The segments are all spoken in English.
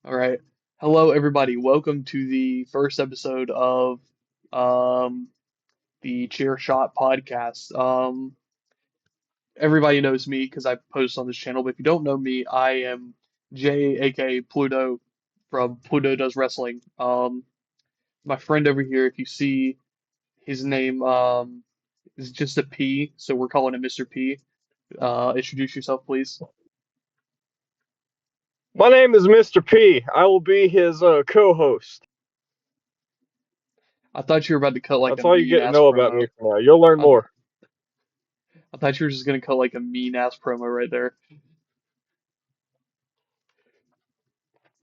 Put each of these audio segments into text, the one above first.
All right. Hello, everybody. Welcome to the first episode of um, the Chairshot podcast. Everybody knows me because I post on this channel, but if you don't know me, I am Jay, aka Pluto from Pluto Does Wrestling. My friend over here, if you see his name, is just a P, so we're calling him Mr. P. Introduce yourself, please. My name is Mr. P. I will be his co-host. I thought you were about to cut like a That's all you mean get to ass know about promo. me for now. You'll learn I, more. I thought you were just gonna cut like a mean ass promo right there.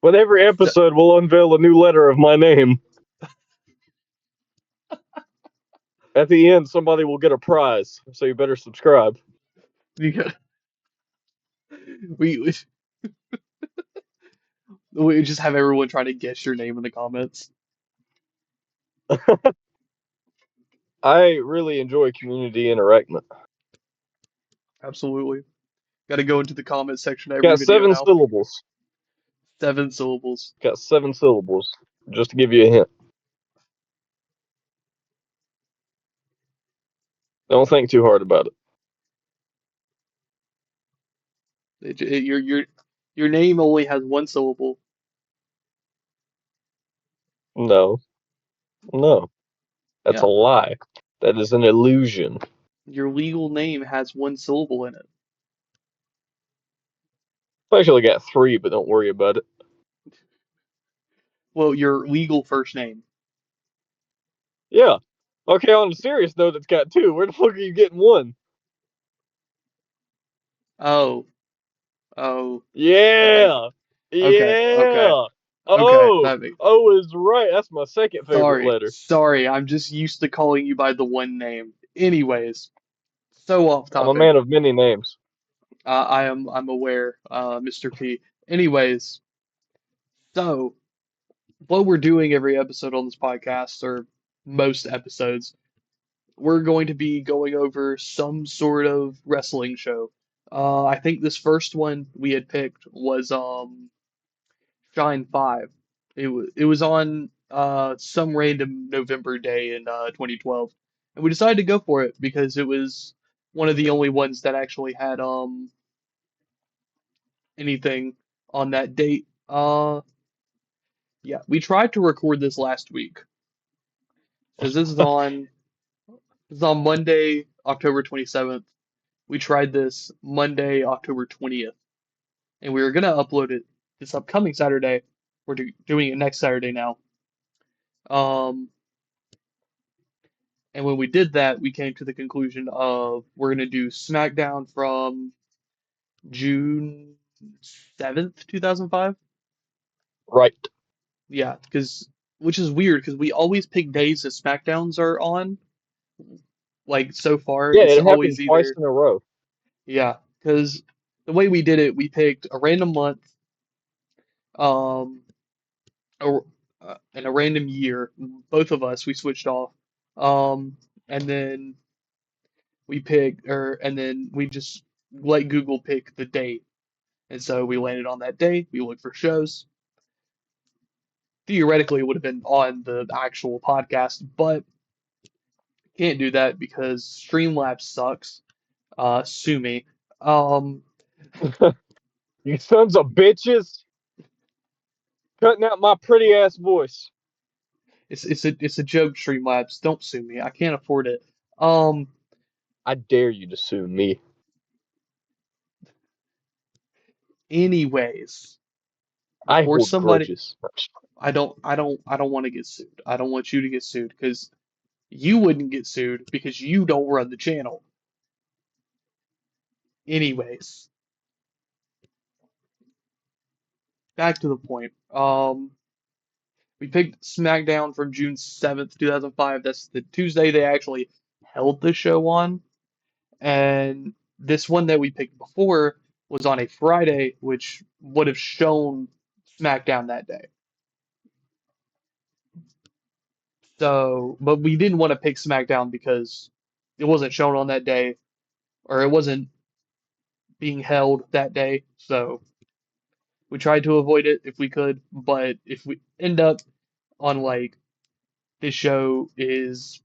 With every So, episode, we'll unveil a new letter of my name. At the end, somebody will get a prize, so you better subscribe. because we we just have everyone trying to guess your name in the comments. I really enjoy community interaction. Absolutely. Got to go into the comment section of every Got video seven now. syllables. 7 syllables. Got 7 syllables. Just to give you a hint. Don't think too hard about it. Your name only has 1 syllable. No, no. That's a Yeah. lie. That is an illusion. Your legal name has 1 syllable in it. I've actually got 3, but don't worry about it. Well, your legal first name. Yeah. Okay, on a serious note, it's got 2. Where the fuck are you getting 1? Oh. Oh. Oh. Yeah. Okay. Okay. Yeah. Okay. Oh. That makes O is right. That's my second favorite Sorry. letter. Sorry. I'm just used to calling you by the one name. Anyways, so off I'm a topic. man of many names. I'm aware, Mr. P. Anyways, so what we're doing every episode on this podcast, or most episodes, we're going to be going over some sort of wrestling show. I think this first one we had picked was Shine 5. It was on some random November day in 2012, and we decided to go for it because it was one of the only ones that actually had anything on that date. Yeah, we tried to record this last week because this is on Monday, October 27th. We tried this Monday, October 20th, and we were gonna upload it this upcoming Saturday. We're doing it next Saturday now. Um, and when we did that, we came to the conclusion of we're gonna do SmackDown from June 7th, 2005. Right. Yeah, because which is weird because we always pick days that SmackDowns are on. Like so far, Yeah, it's it happened always twice either in a row. yeah, because the way we did it, we picked a random month, um, a, and a random year. Both of us we switched off, and then and then we just let Google pick the date, and so we landed on that day. We looked for shows. Theoretically, it would have been on the actual podcast, but can't do that because Streamlabs sucks. Sue me. Um, You sons of bitches. Cutting out my pretty ass voice. it's a joke, Streamlabs. Don't sue me. I can't afford it. Um, I dare you to sue me. anyways, I before hold somebody, grudges. I don't want to get sued. I don't want you to get sued because you wouldn't get sued because you don't run the channel. Anyways, back to the point. We picked SmackDown from June 7th, 2005. That's the Tuesday they actually held the show on. And this one that we picked before was on a Friday, which would have shown SmackDown that day. So, but we didn't want to pick SmackDown because it wasn't shown on that day, or it wasn't being held that day. So We tried to avoid it if we could, but if we end up on like this show is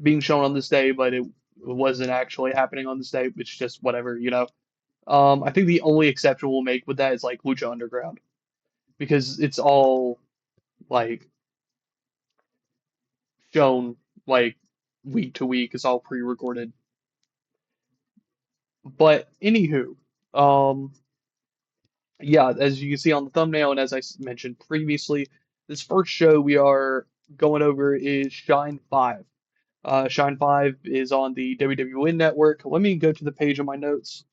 being shown on this day, but it wasn't actually happening on this day, it's just whatever, you know. I think the only exception we'll make with that is like Lucha Underground because it's all like shown like week to week. It's all pre-recorded. But anywho, um, yeah, as you can see on the thumbnail and as I mentioned previously, this first show we are going over is Shine 5. Shine 5 is on the WWE Network. Let me go to the page of my notes.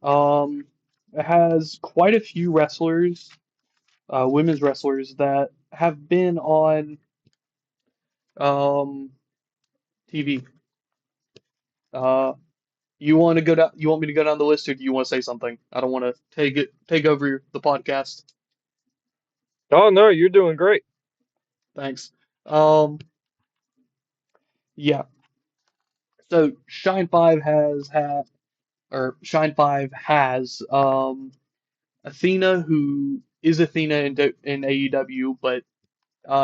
Um, it has quite a few wrestlers, women's wrestlers that have been on um, TV. Uh, you want to go down? You want me to go down the list, or do you want to say something? I don't want to take over the podcast. Oh no, you're doing great. Thanks. Um, yeah. So Shine Five has had, or Shine Five has Athena, who is Athena in AEW, but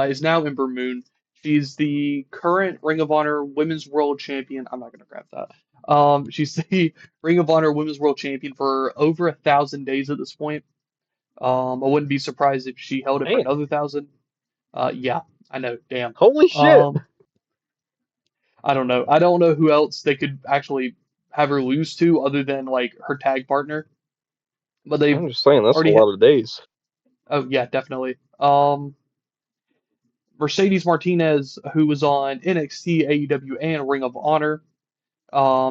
is now Ember Moon. She's the current Ring of Honor Women's World Champion. I'm not gonna grab that. She's the Ring of Honor Women's World Champion for over 1,000 days at this point. I wouldn't be surprised if she held it for Man, another 1,000. Yeah, I know. Damn. holy shit! Um, I don't know. I don't know who else they could actually have her lose to other than like her tag partner. But they've I'm just saying that's a already. lot of days. Oh yeah, definitely. Mercedes Martinez, who was on NXT, AEW, and Ring of Honor.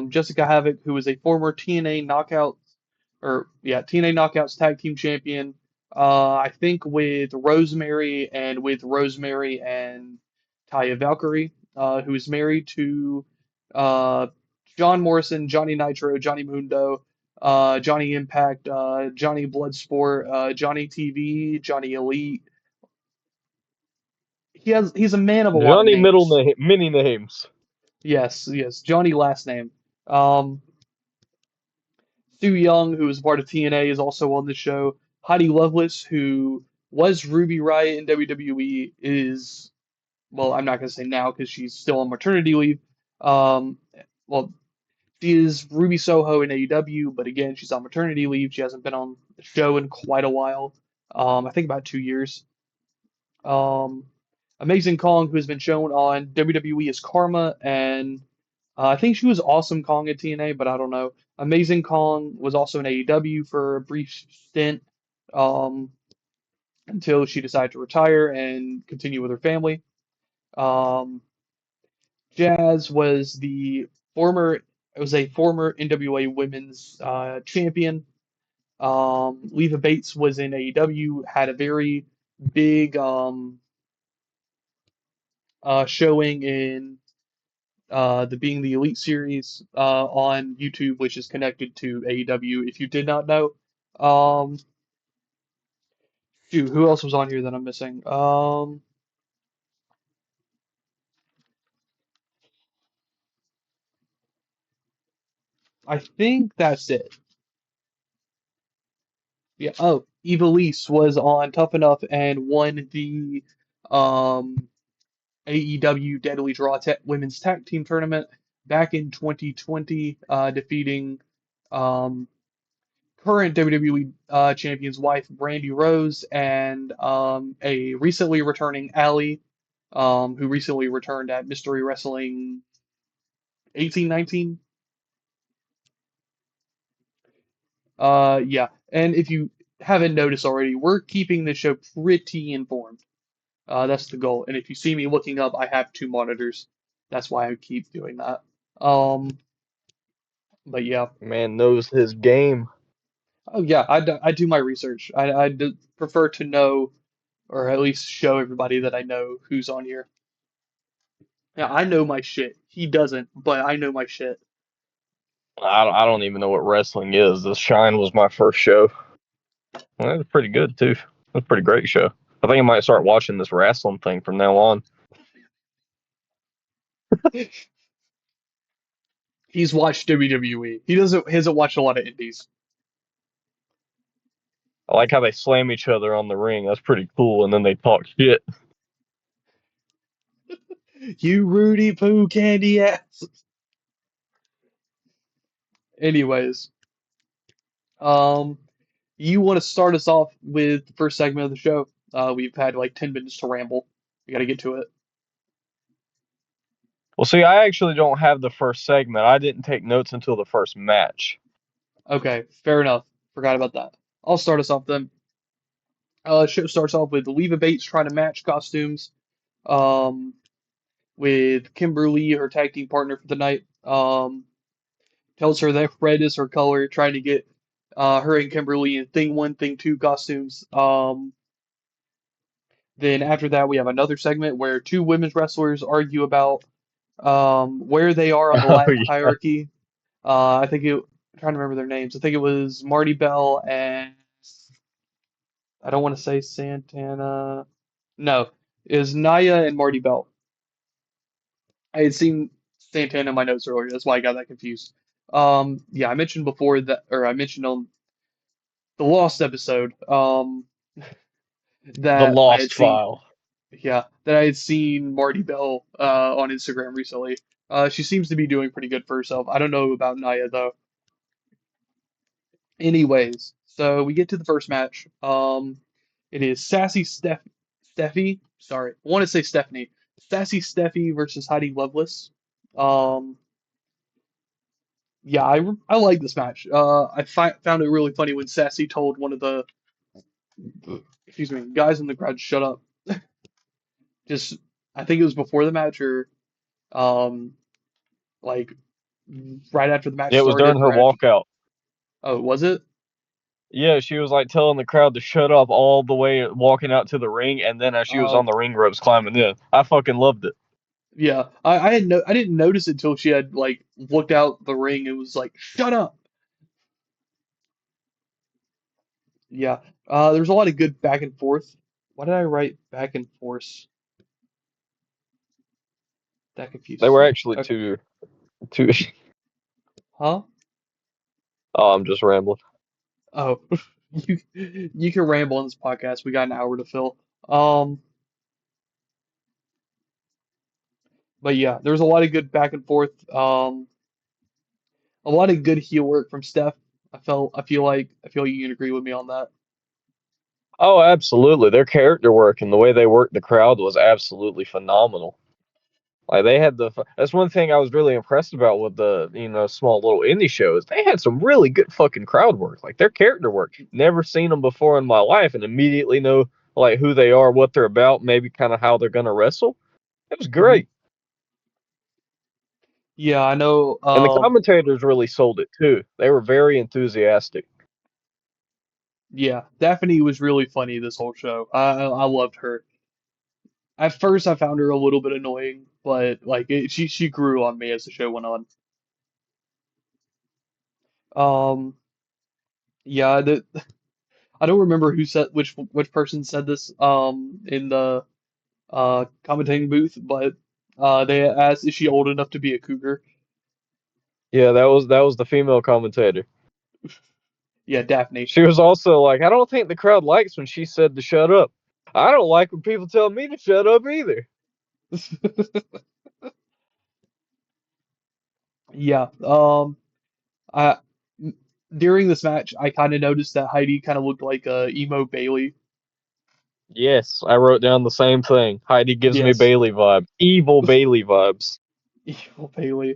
Jessica Havoc, who is a former TNA Knockouts, or yeah, TNA Knockouts Tag Team Champion. I think with Rosemary and Taya Valkyrie, who is married to uh, John Morrison, Johnny Nitro, Johnny Mundo, Johnny Impact, Johnny Bloodsport, Johnny TV, Johnny Elite. He's a man of a lot of Johnny middle names. name, many names. Yes, yes, Johnny last name. Um, Stu Young, who is part of TNA, is also on the show. Heidi Lovelace, who was Ruby Riott in WWE, is, well, I'm not going to say now because she's still on maternity leave. Um, well, she is Ruby Soho in AEW, but again, she's on maternity leave. She hasn't been on the show in quite a while. I think about 2 years. Um, Amazing Kong, who has been shown on WWE as Karma, and I think she was Awesome Kong at TNA, but I don't know. Amazing Kong was also in AEW for a brief stint um, until she decided to retire and continue with her family. Um, Jazz former was a former NWA Women's Champion. Leva Bates was in AEW, had a very big showing in the Being the Elite series on YouTube, which is connected to AEW. If you did not know, um, shoot, who else was on here that I'm missing? I think that's it. Yeah. Oh, Evilise was on Tough Enough and won the um, AEW Deadly Draw Women's Tag Team Tournament back in 2020, defeating um, current WWE champion's wife, Brandy Rose, and a recently returning Allie, who recently returned at Mystery Wrestling 1819. Yeah, and if you haven't noticed already, we're keeping the show pretty informed. That's the goal. And if you see me looking up, I have two monitors. That's why I keep doing that. Um, but yeah. Man knows his game. Oh yeah, I do my research. I prefer to know or at least show everybody that I know who's on here. Yeah, I know my shit. He doesn't, but I know my shit. I don't even know what wrestling is. The Shine was my first show. Well, that was pretty good too. It was a pretty great show. I think I might start watching this wrestling thing from now on. He's watched WWE. He hasn't watched a lot of indies. I like how they slam each other on the ring. That's pretty cool. And then they talk shit. You Rudy Poo candy ass. Anyways, um, you want to start us off with the first segment of the show? We've had like 10 minutes to ramble. We got to get to it. Well, see, I actually don't have the first segment. I didn't take notes until the first match. Okay, fair enough. Forgot about that. I'll start us off then. Show starts off with Leva Bates trying to match costumes. Um, with Kimberly, her tag team partner for the night. Tells her that red is her color, trying to get her and Kimberly in Thing 1, Thing 2 costumes. Then after that, we have another segment where two women's wrestlers argue about where they are on the Oh, Latin yeah. hierarchy. I'm trying to remember their names. I think it was Marty Bell and I don't want to say Santana. No, it was Naya and Marty Bell. I had seen Santana in my notes earlier. That's why I got that confused. Yeah, I mentioned before that, or I mentioned on the Lost episode, The that I had Lost seen, File. yeah, that I had seen Marty Bell on Instagram recently. She seems to be doing pretty good for herself. I don't know about Naya though. Anyways, so we get to the first match. It is Steffi. Sorry, I want to say Stephanie. Sassy Steffi versus Heidi Lovelace. Um, yeah, I like this match. Found it really funny when Sassy told one of the excuse me guys in the crowd to shut up. Just I think it was before the match or um like right after the match Yeah, it was during started her or after. walkout. Oh, was it? Yeah, she was like telling the crowd to shut up all the way walking out to the ring, and then as she was on Oh, the ring ropes climbing in, I fucking loved it. yeah. I didn't notice it until she had like looked out the ring and was like, "Shut up." Yeah. There's a lot of good back and forth. Why did I write back and forth? That They confuses were me. actually Okay. two. Huh? Oh, I'm just rambling. Oh, you can ramble on this podcast. We got an hour to fill. Um, but yeah, there's a lot of good back and forth. A lot of good heel work from Steph. I feel you can agree with me on that. Oh, absolutely. Their character work and the way they worked the crowd was absolutely phenomenal. Like they had that's one thing I was really impressed about with the small little indie shows. They had some really good fucking crowd work. Like their character work. Never seen them before in my life, and immediately know like who they are, what they're about, maybe kind of how they're gonna wrestle. It was Hmm. great, Yeah, I know. and the commentators really sold it too. They were very enthusiastic. Yeah, Daphne was really funny this whole show. I loved her. At first, I found her a little bit annoying, but she grew on me as the show went on. Um, yeah, I don't remember who said which person said this in the commentating booth, but they asked, "Is she old enough to be a cougar?" Yeah, that was the female commentator. Yeah, Daphne. She was also like, I don't think the crowd likes when she said to shut up. I don't like when people tell me to shut up either. Yeah. I during this match, I kind of noticed that Heidi kind of looked like emo Bailey. Yes, I wrote down the same thing. Heidi gives me Yes, Bailey vibes. Evil Bailey vibes. emo Bailey.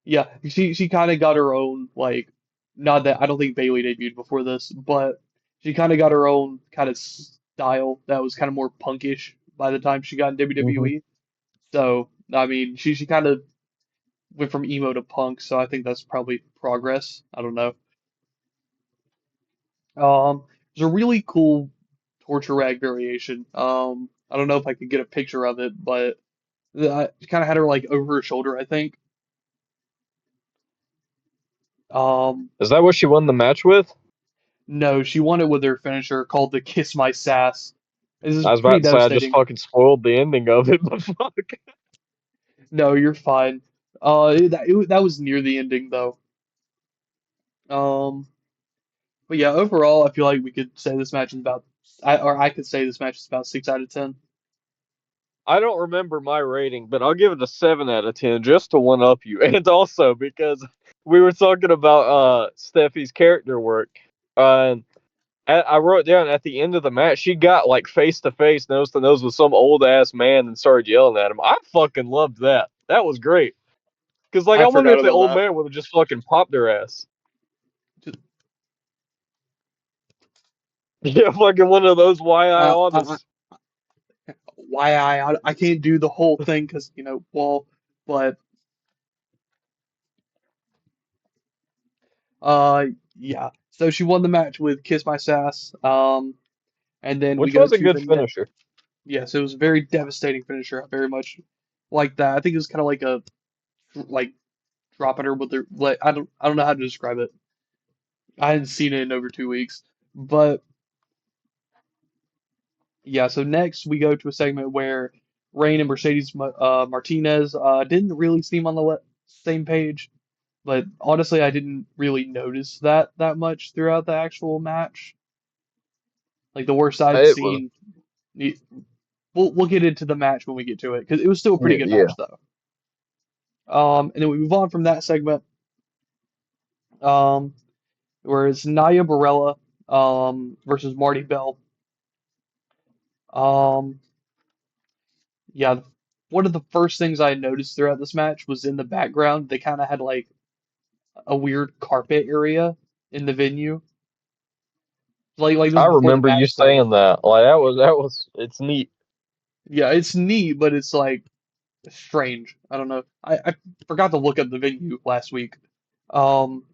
Yeah, she kind of got her own like, not that I don't think Bailey debuted before this, but she kind of got her own kind of style that was kind of more punkish by the time she got in Hmm. WWE. So I mean, she kind of went from emo to punk, so I think that's probably progress. I don't know. There's a really cool torture rag variation. I don't know if I could get a picture of it, but she kind of had her like over her shoulder, I think. Um, Is that what she won the match with? no, she won it with her finisher called the Kiss My Sass. This is I was pretty about to say I just devastating. fucking spoiled the ending of it, but fuck. No, you're fine. That was near the ending though. Um, But yeah, overall, I feel like we could say this match is about, or I could say this match is about 6 out of 10. I don't remember my rating, but I'll give it a 7 out of 10 just to one up you, and also because we were talking about Steffi's character work. And I wrote down at the end of the match, she got like face to face, nose to nose with some old ass man and started yelling at him. I fucking loved that. That was great. Because like I I wonder forgot if the about old that. man would have just fucking popped her ass. Just, Yeah, fucking one of those why I uh, I, honest. why I can't do the whole thing because well, but uh yeah. So she won the match with Kiss My Sass. And then we Which go was a to good the net. finisher. Yes, it was a very devastating finisher. I very much like that. I think it was kind of like a like dropping her with her like I don't know how to describe it. I hadn't seen it in over 2 weeks, but yeah. So next we go to a segment where Rain and Mercedes Martinez didn't really seem on the same page. But honestly, I didn't really notice that much throughout the actual match. Like the worst I've It was seen. We'll get into the match when we get to it because it was still a pretty yeah, good yeah. match though. And then we move on from that segment. Um, where it's Naya Barella versus Marty Bell. Um, yeah, one of the first things I noticed throughout this match was in the background they kind of had like a weird carpet area in the venue. Like this I was before the remember you match started. saying that. Like that was it's neat. Yeah, it's neat, but it's like strange. I don't know. I forgot to look up the venue last week. Um,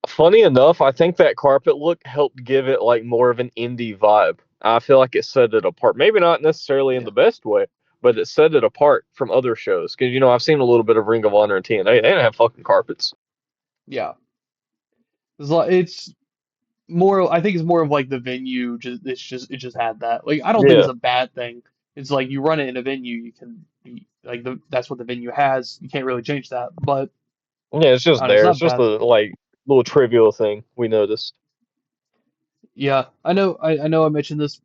Funny enough, I think that carpet look helped give it like more of an indie vibe. I feel like it set it apart. Maybe not necessarily in yeah, the best way, but it set it apart from other shows. Because I've seen a little bit of Ring of Honor and TNA. They didn't have fucking carpets. yeah. It's more. I think it's more of like the venue. It just had that. Like I don't think it's Yeah, a bad thing. It's like you run it in a venue. You can like that's what the venue has. You can't really change that. But yeah. It's I just don't know. It's there. It's not just a bad. like little trivial thing we noticed. Yeah, I know. I know. I mentioned this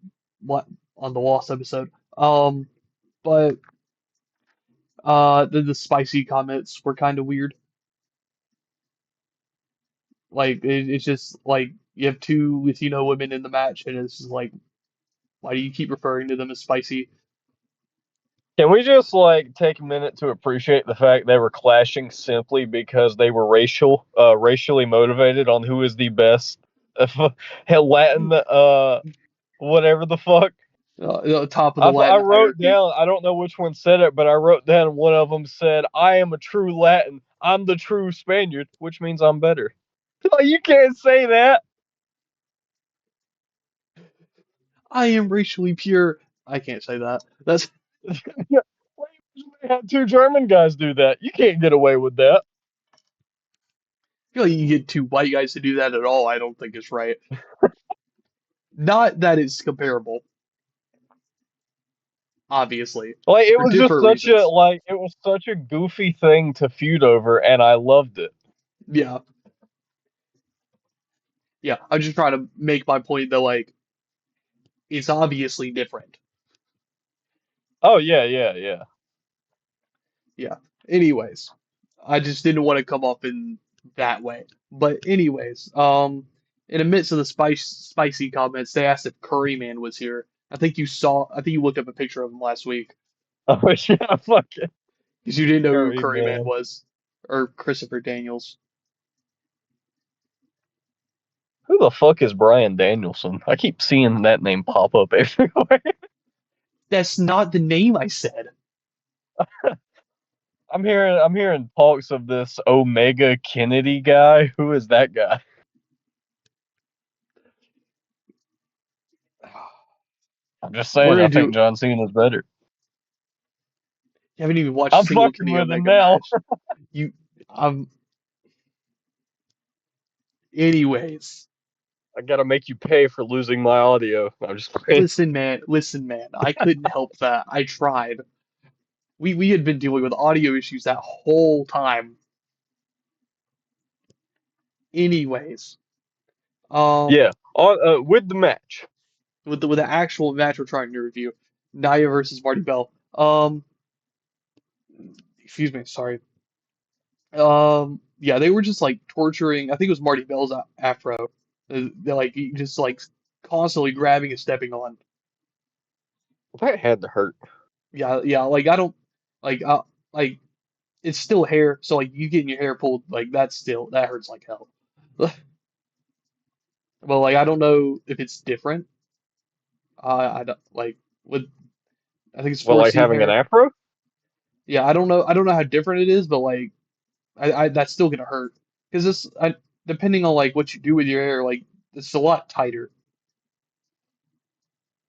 on the Lost episode. But the spicy comments were kind of weird. Like it's just like you have two Latino women in the match, and it's just like, why do you keep referring to them as spicy? Can we just like take a minute to appreciate the fact they were clashing simply because they were racially motivated on who is the best Latin whatever the fuck. Top of the I Latin wrote hierarchy. down, I don't know which one said it, but I wrote down one of them said, I am a true Latin. I'm the true Spaniard, which means I'm better. Like, you can't say that. I am racially pure. I can't say that. That's They had two German guys do that. You can't get away with that. I feel like you get two white guys to do that at all. I don't think it's right. Not that it's comparable, obviously, Like it for was just different such a reasons. like it was such a goofy thing to feud over, and I loved it. Yeah, yeah. I'm just trying to make my point that like it's obviously different. Oh yeah, yeah, yeah. Yeah. Anyways, I just didn't want to come off in that way. But anyways, in the midst of the spicy comments, they asked if Curryman was here. I think you looked up a picture of him last week Oh yeah, fucking because you didn't know who Curry Curryman man. was or Christopher Daniels. Who the fuck is Brian Danielson? I keep seeing that name pop up everywhere. That's not the name I said. I'm hearing talks of this Omega Kennedy guy. Who is that guy? I'm just We're saying. I gonna do. think John Cena is better. You haven't even watched a I'm single fucking Kenny with him Omega now. match. You, um. Anyways, I gotta make you pay for losing my audio. I'm just playing. listen, man. I couldn't help that. I tried. We had been dealing with audio issues that whole time. Anyways, Um, Yeah, on with the match. with the actual match we're trying to review, Nia versus Marty Bell. Excuse me, sorry. Yeah, they were just like torturing. I think it was Marty Bell's afro. They're like just like constantly grabbing and stepping on. That had to hurt. Yeah, yeah. Like I don't like like it's still hair. So like you getting your hair pulled, like that's still that hurts like hell. Well, like I don't know if it's different. I don't like with I think it's Well, like 4C having an hair. afro. Yeah, I don't know. I don't know how different it is, but like I that's still gonna hurt because this I depending on like what you do with your hair, like it's a lot tighter.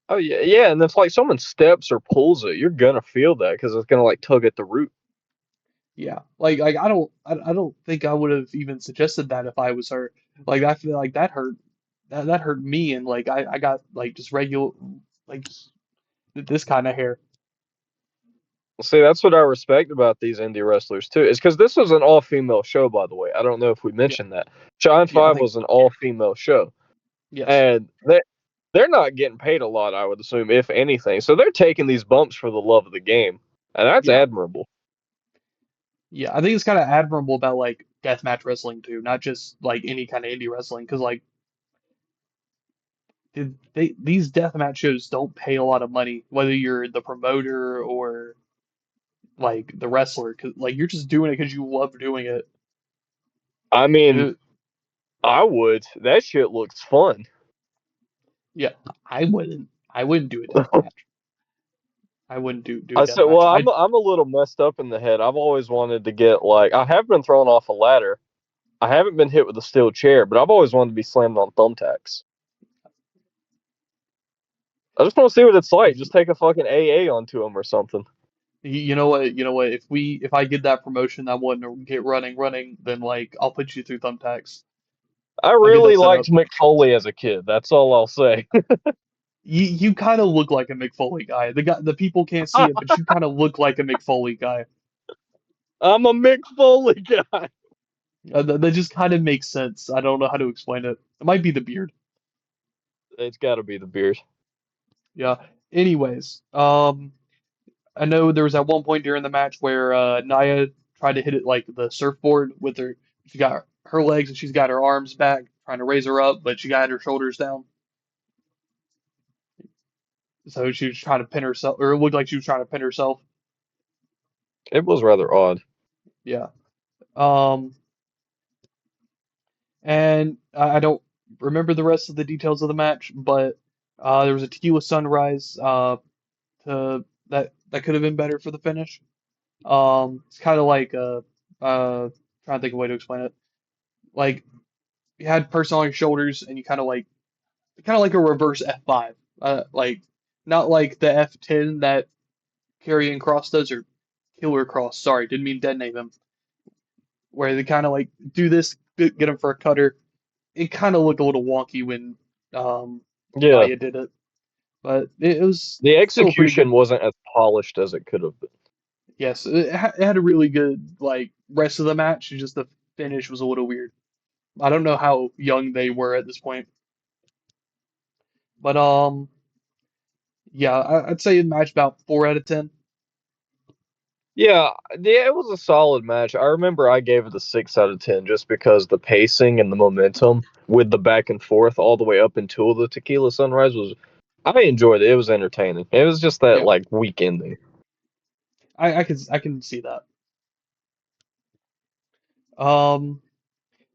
Oh yeah, yeah, and if like someone steps or pulls it, you're gonna feel that because it's gonna like tug at the root. Yeah, like I don't think I would have even suggested that if I was her. Like I feel like that hurt that hurt me, and like I got like just regular like just this kind of hair. See, that's what I respect about these indie wrestlers too. Is because this was an all-female show, by the way. I don't know if we Yeah, mentioned that. Shine yeah, I Five think was an all-female show, yes, and they're not getting paid a lot, I would assume, if anything. So they're taking these bumps for the love of the game, and that's yeah, admirable. yeah. I think it's kind of admirable about like deathmatch wrestling too, not just like any kind of indie wrestling, because like these deathmatch shows don't pay a lot of money, whether you're the promoter or like the wrestler, because like you're just doing it because you love doing it. I mean, Uh, I would. That shit looks fun. yeah, I wouldn't do a death match. I wouldn't do a I death said, well, match. I'm a little messed up in the head. I've always wanted to get like I have been thrown off a ladder. I haven't been hit with a steel chair, but I've always wanted to be slammed on thumbtacks. I just want to see what it's like. Just take a fucking AA onto them or something. You know what? You know what? If I get that promotion, I want to get running, then like I'll put you through thumbtacks. I I'll get really that set liked up. Mick Foley as a kid. That's all I'll say. You kind of look like a McFoley guy. The people can't see it, but you kind of look like a McFoley guy. I'm a Mick Foley guy. That just kind of makes sense. I don't know how to explain it. It might be the beard. It's got to be the beard. Yeah. Anyways, I know there was at one point during the match where Nia tried to hit it like the surfboard with her. She got her legs and she's got her arms back, trying to raise her up, but she got her shoulders down. So she was trying to pin herself, or it looked like she was trying to pin herself. It was rather odd. Yeah. Um, and I don't remember the rest of the details of the match, but there was a tequila sunrise that could have been better for the finish. It's kind of like trying to think of a way to explain it. Like you had person on your shoulders, and you kind of like a reverse F5. Like not like the F10 that Karrion Cross does, or Killer Cross. Sorry, didn't mean to detonate him. Where they kind of like do this, get him for a cutter. It kind of looked a little wonky when Yeah, Naya did it, but it was the still a pretty execution good. wasn't as polished as it could have been. Yes, it had a really good like rest of the match. It's just the finish was a little weird. I don't know how young they were at this point, but yeah, I'd say a match about 4 out of 10. Yeah, it was a solid match. I remember I gave it a 6 out of 10 just because the pacing and the momentum with the back and forth all the way up until the Tequila Sunrise was. I enjoyed it. It was entertaining. It was just that Yeah, like weak ending. I can see that. Um,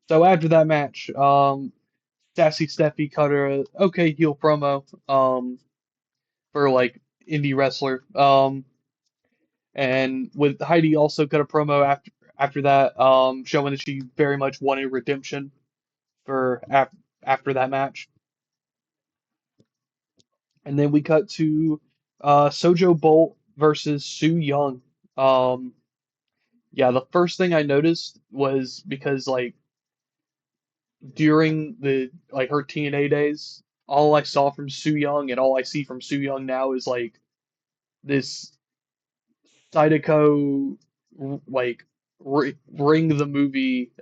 so after that match, Sassy Steffi cut her a okay heel promo, for like indie wrestler. And with Heidi also cut a promo after that, showing that she very much wanted redemption for after that match. And then we cut to Sojo Bolt versus Su Young. Um, yeah, the first thing I noticed was because like during the like her TNA days, all I saw from Su Young and all I see from Su Young now is like this Cydeco like ring the movie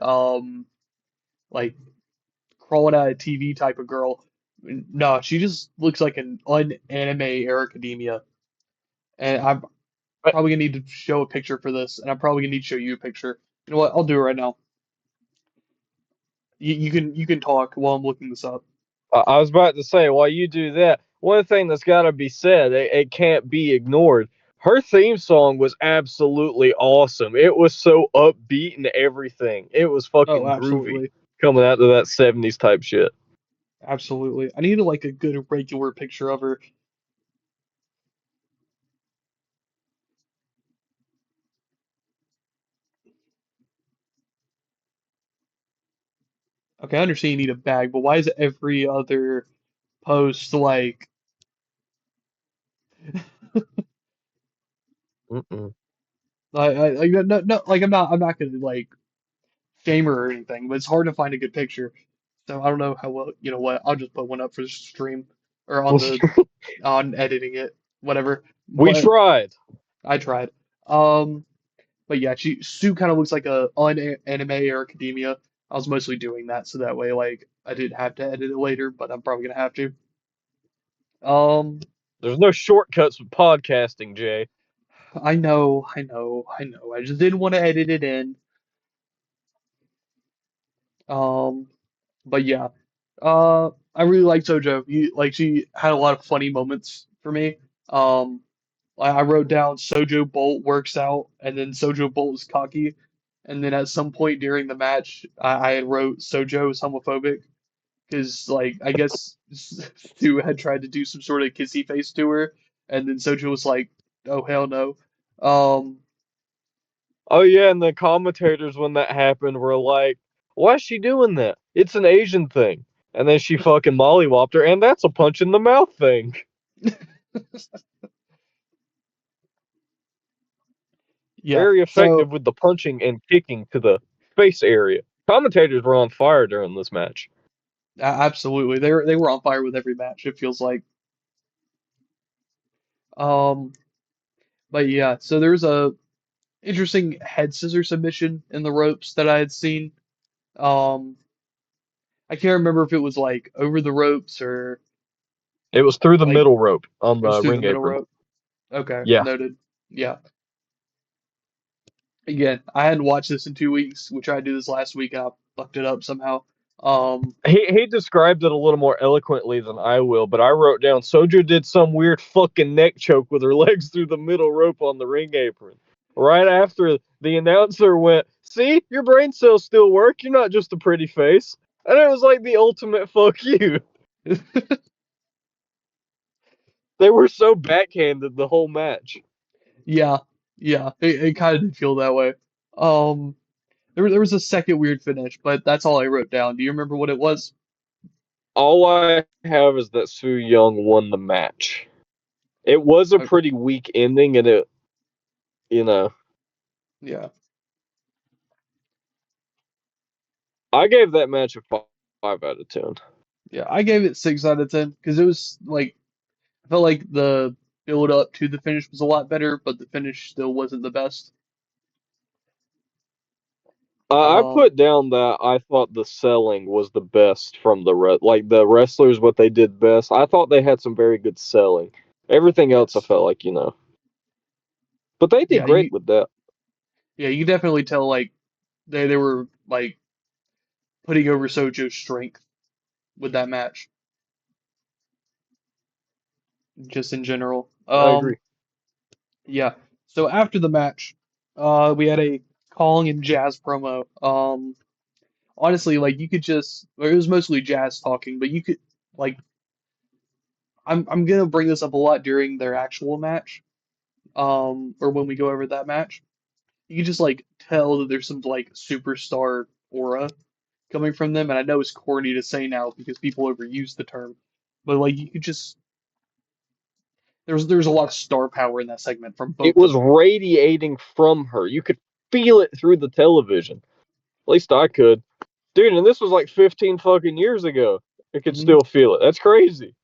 like crawling out of TV type of girl. No, she just looks like an un-anime Academia. And I'm But probably gonna need to show a picture for this, and I'm probably gonna need to show you a picture. You know what? I'll do it right now. You can talk while I'm looking this up. I was about to say, while you do that, one thing that's got to be said, it can't be ignored. Her theme song was absolutely awesome. It was so upbeat and everything. It was Oh, fucking groovy absolutely. coming out of that 70s type shit. Absolutely. I need like a good regular picture of her. Okay, I understand you need a bag, but why is every other post like Mm-mm. like no, no like I'm not gonna like shame her or anything, but it's hard to find a good picture. So I don't know how well, you know what, I'll just put one up for the stream or on editing it, whatever. We But tried. I tried. Um but yeah, Sue kind of looks like a anime or academia. I was mostly doing that so that way like I didn't have to edit it later, but I'm probably gonna have to. Um There's no shortcuts with podcasting, Jay. I know. I just didn't want to edit it in. Um, but yeah, I really liked Sojo. She had a lot of funny moments for me. Um, I wrote down Sojo Bolt works out, and then Sojo Bolt is cocky, and then at some point during the match, I had wrote Sojo is homophobic because like I guess Stu had tried to do some sort of kissy face to her, and then Sojo was like, "Oh hell no." Um, Oh yeah, and the commentators when that happened were like, "Why is she doing that? It's an Asian thing." And then she fucking mollywopped her, and that's a punch in the mouth thing. yeah. Very So effective with the punching and kicking to the face area. Commentators were on fire during this match. absolutely, they were on fire with every match. It feels like. Um, but yeah, so there's a interesting head scissor submission in the ropes that I had seen. Um, I can't remember if it was like over the ropes or It was through the like middle rope on it was the through the ring middle apron. rope. Okay, Yeah. noted. Yeah. Again, I hadn't watched this in 2 weeks. We tried to do this last week and I fucked it up somehow. Um, He described it a little more eloquently than I will, but I wrote down Sojo did some weird fucking neck choke with her legs through the middle rope on the ring apron. Right after the announcer went, "See, your brain cells still work. You're not just a pretty face." And it was like the ultimate fuck you. They were so backhanded the whole match. yeah, yeah, it kind of did feel that way. Um, there was a second weird finish, but that's all I wrote down. Do you remember what it was? All I have is that Su Young won the match. It was a Okay, pretty weak ending, and it, you know, yeah. I gave that match a 5 out of 10. Yeah, I gave it 6 out of 10 because it was like I felt like the build up to the finish was a lot better, but the finish still wasn't the best. I Um, put down that I thought the selling was the best from like the wrestlers, what they did best. I thought they had some very good selling. Everything else, I yes, felt like, but they did yeah, great with that. you definitely tell like they were like putting over Sojo's strength with that match, just in general. I agree. Yeah. So after the match, we had a Kong and Jazz promo. Honestly, like you could just, or it was mostly Jazz talking, but you could like I'm gonna bring this up a lot during their actual match, or when we go over that match. You can just like tell that there's some like superstar aura coming from them, and I know it's corny to say now because people overuse the term, but like you could just there's a lot of star power in that segment from It both of was them. radiating from her. You could feel it through the television. At least I could. Dude, and this was like 15 fucking years ago. I could Mhm. still feel it. That's crazy.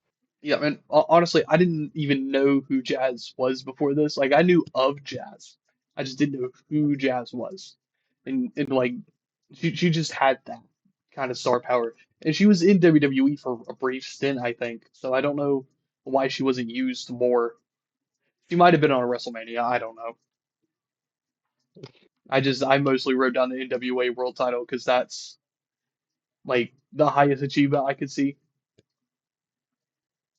Yeah, and honestly, I didn't even know who Jazz was before this. Like, I knew of Jazz, I just didn't know who Jazz was, and like, she just had that kind of star power. And she was in WWE for a brief stint, I think. So I don't know why she wasn't used more. She might have been on a WrestleMania. I don't know. I mostly wrote down the NWA World Title because that's like the highest achievement I could see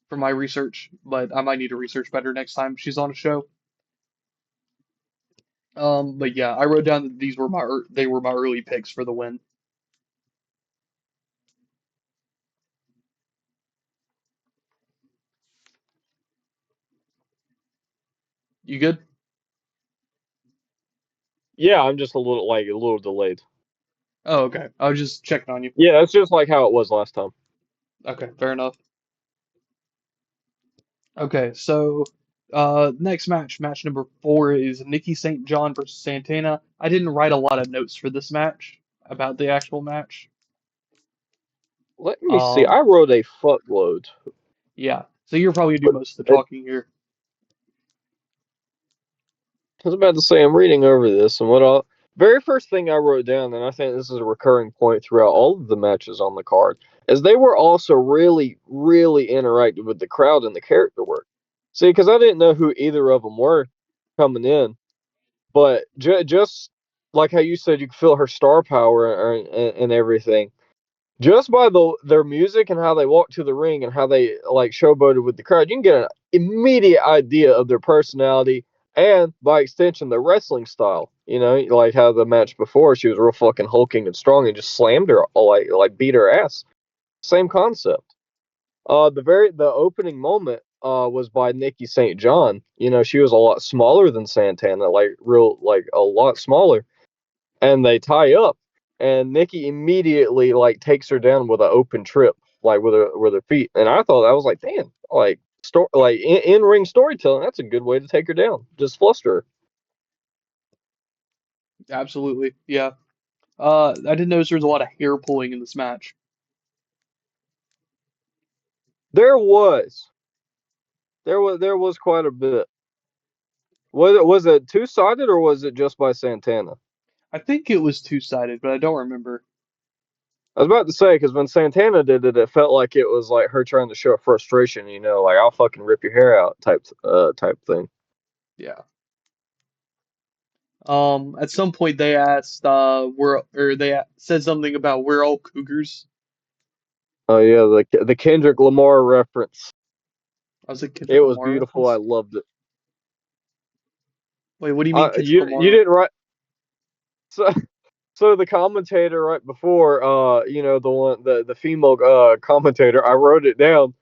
from my research. But I might need to research better next time she's on a show. But yeah, I wrote down that these were they were my early picks for the win. You good? Yeah, I'm just a little delayed. Oh, okay. I was just checking on you. Yeah, that's just like how it was last time. Okay, fair enough. Okay, so next match, match number 4 is Nikki St. John versus Santana. I didn't write a lot of notes for this match about the actual match. Let me see. Um, I wrote a fuckload. yeah. So you're probably gonna do But most of the talking here. I was about to say I'm reading over this, and very first thing I wrote down, and I think this is a recurring point throughout all of the matches on the card, is they were also really, really interactive with the crowd and the character work. See, because I didn't know who either of them were coming in, but just like how you said, you could feel her star power and everything. Just by their music and how they walk to the ring and how they like showboated with the crowd, you can get an immediate idea of their personality and by extension their wrestling style. You know, like how the match before she was real fucking hulking and strong and just slammed her like beat her ass. Same concept. The opening moment was by Nikki St. John. You know, she was a lot smaller than Santana, like a lot smaller, and they tie up, and Nikki immediately like takes her down with an open trip, like with her feet. And I thought, I was like, damn, like like in ring storytelling, that's a good way to take her down. Just fluster her. Absolutely. Yeah. I didn't notice there was a lot of hair pulling in this match. There was there was quite a bit. Was it two sided or was it just by Santana? I think it was two-sided, but I don't remember. I was about to say because when Santana did it, it felt like it was like her trying to show frustration. You know, like I'll fucking rip your hair out type thing. Yeah. At some point they asked, said something about we're all cougars. Oh yeah, the Kendrick Lamar reference. I was like, It Kendrick was Lamar beautiful. I reference? loved it. Wait, what do you mean Kendrick You Lamar? didn't write so so the commentator right before the female commentator. I wrote it down.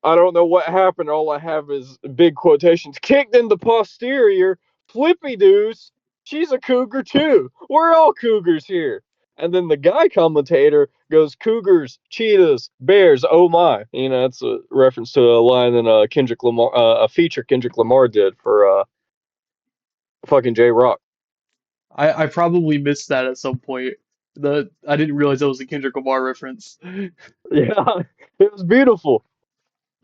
I don't know what happened. All I have is big quotations. Kicked in the posterior, flippy doos. She's a cougar too. We're all cougars here. And then the guy commentator goes, "Cougars, cheetahs, bears. Oh my!" You know, that's a reference to a line in Kendrick Lamar, a feature Kendrick Lamar did for fucking J Rock. I probably missed that at some point. I didn't realize that was a Kendrick Lamar reference. Yeah, it was beautiful.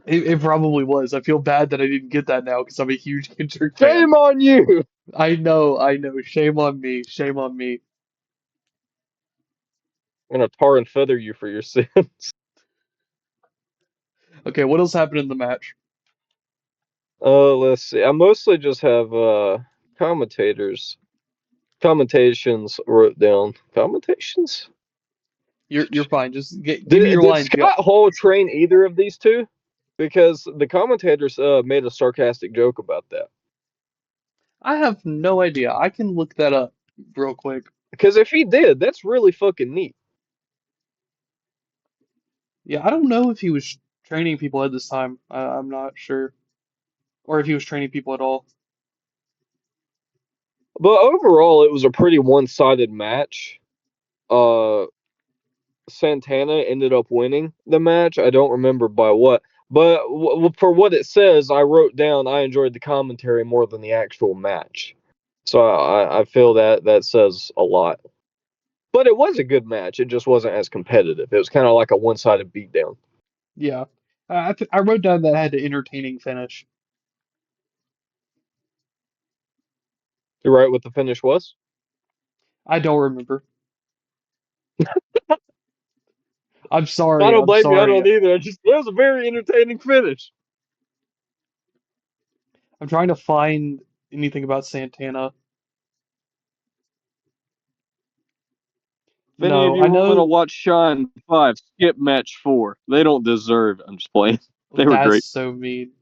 It probably was. I feel bad that I didn't get that now because I'm a huge Kendrick fan. Shame on you. I know. Shame on me. Shame on me. I'm gonna tar and feather you for your sin. Okay, what else happened in the match? Let's see. I mostly just have commentators commentations wrote down. Commentations? You're fine. Just give me Did your did lines. Yeah, Scott Hall train either of these two? Because the commentators made a sarcastic joke about that. I have no idea. I can look that up real quick. Because if he did, that's really fucking neat. Yeah, I don't know if he was training people at this time. I'm not sure, or if he was training people at all. But overall, it was a pretty one-sided match. Uh, Santana ended up winning the match. I don't remember by what, but for what it says, I wrote down I enjoyed the commentary more than the actual match. So I feel that that says a lot. But it was a good match. It just wasn't as competitive. It was kind of like a one-sided beatdown. Yeah, I wrote down that it had an entertaining finish. You're right. What the finish was? I don't remember. I'm I sorry. don't I'm blame you. I sorry. don't either. It was a very entertaining finish. I'm trying to find anything about Santana. If any of No, you I want to know watch Shine 5, skip match 4. They don't deserve it. I'm just playing. They were that's great. so mean.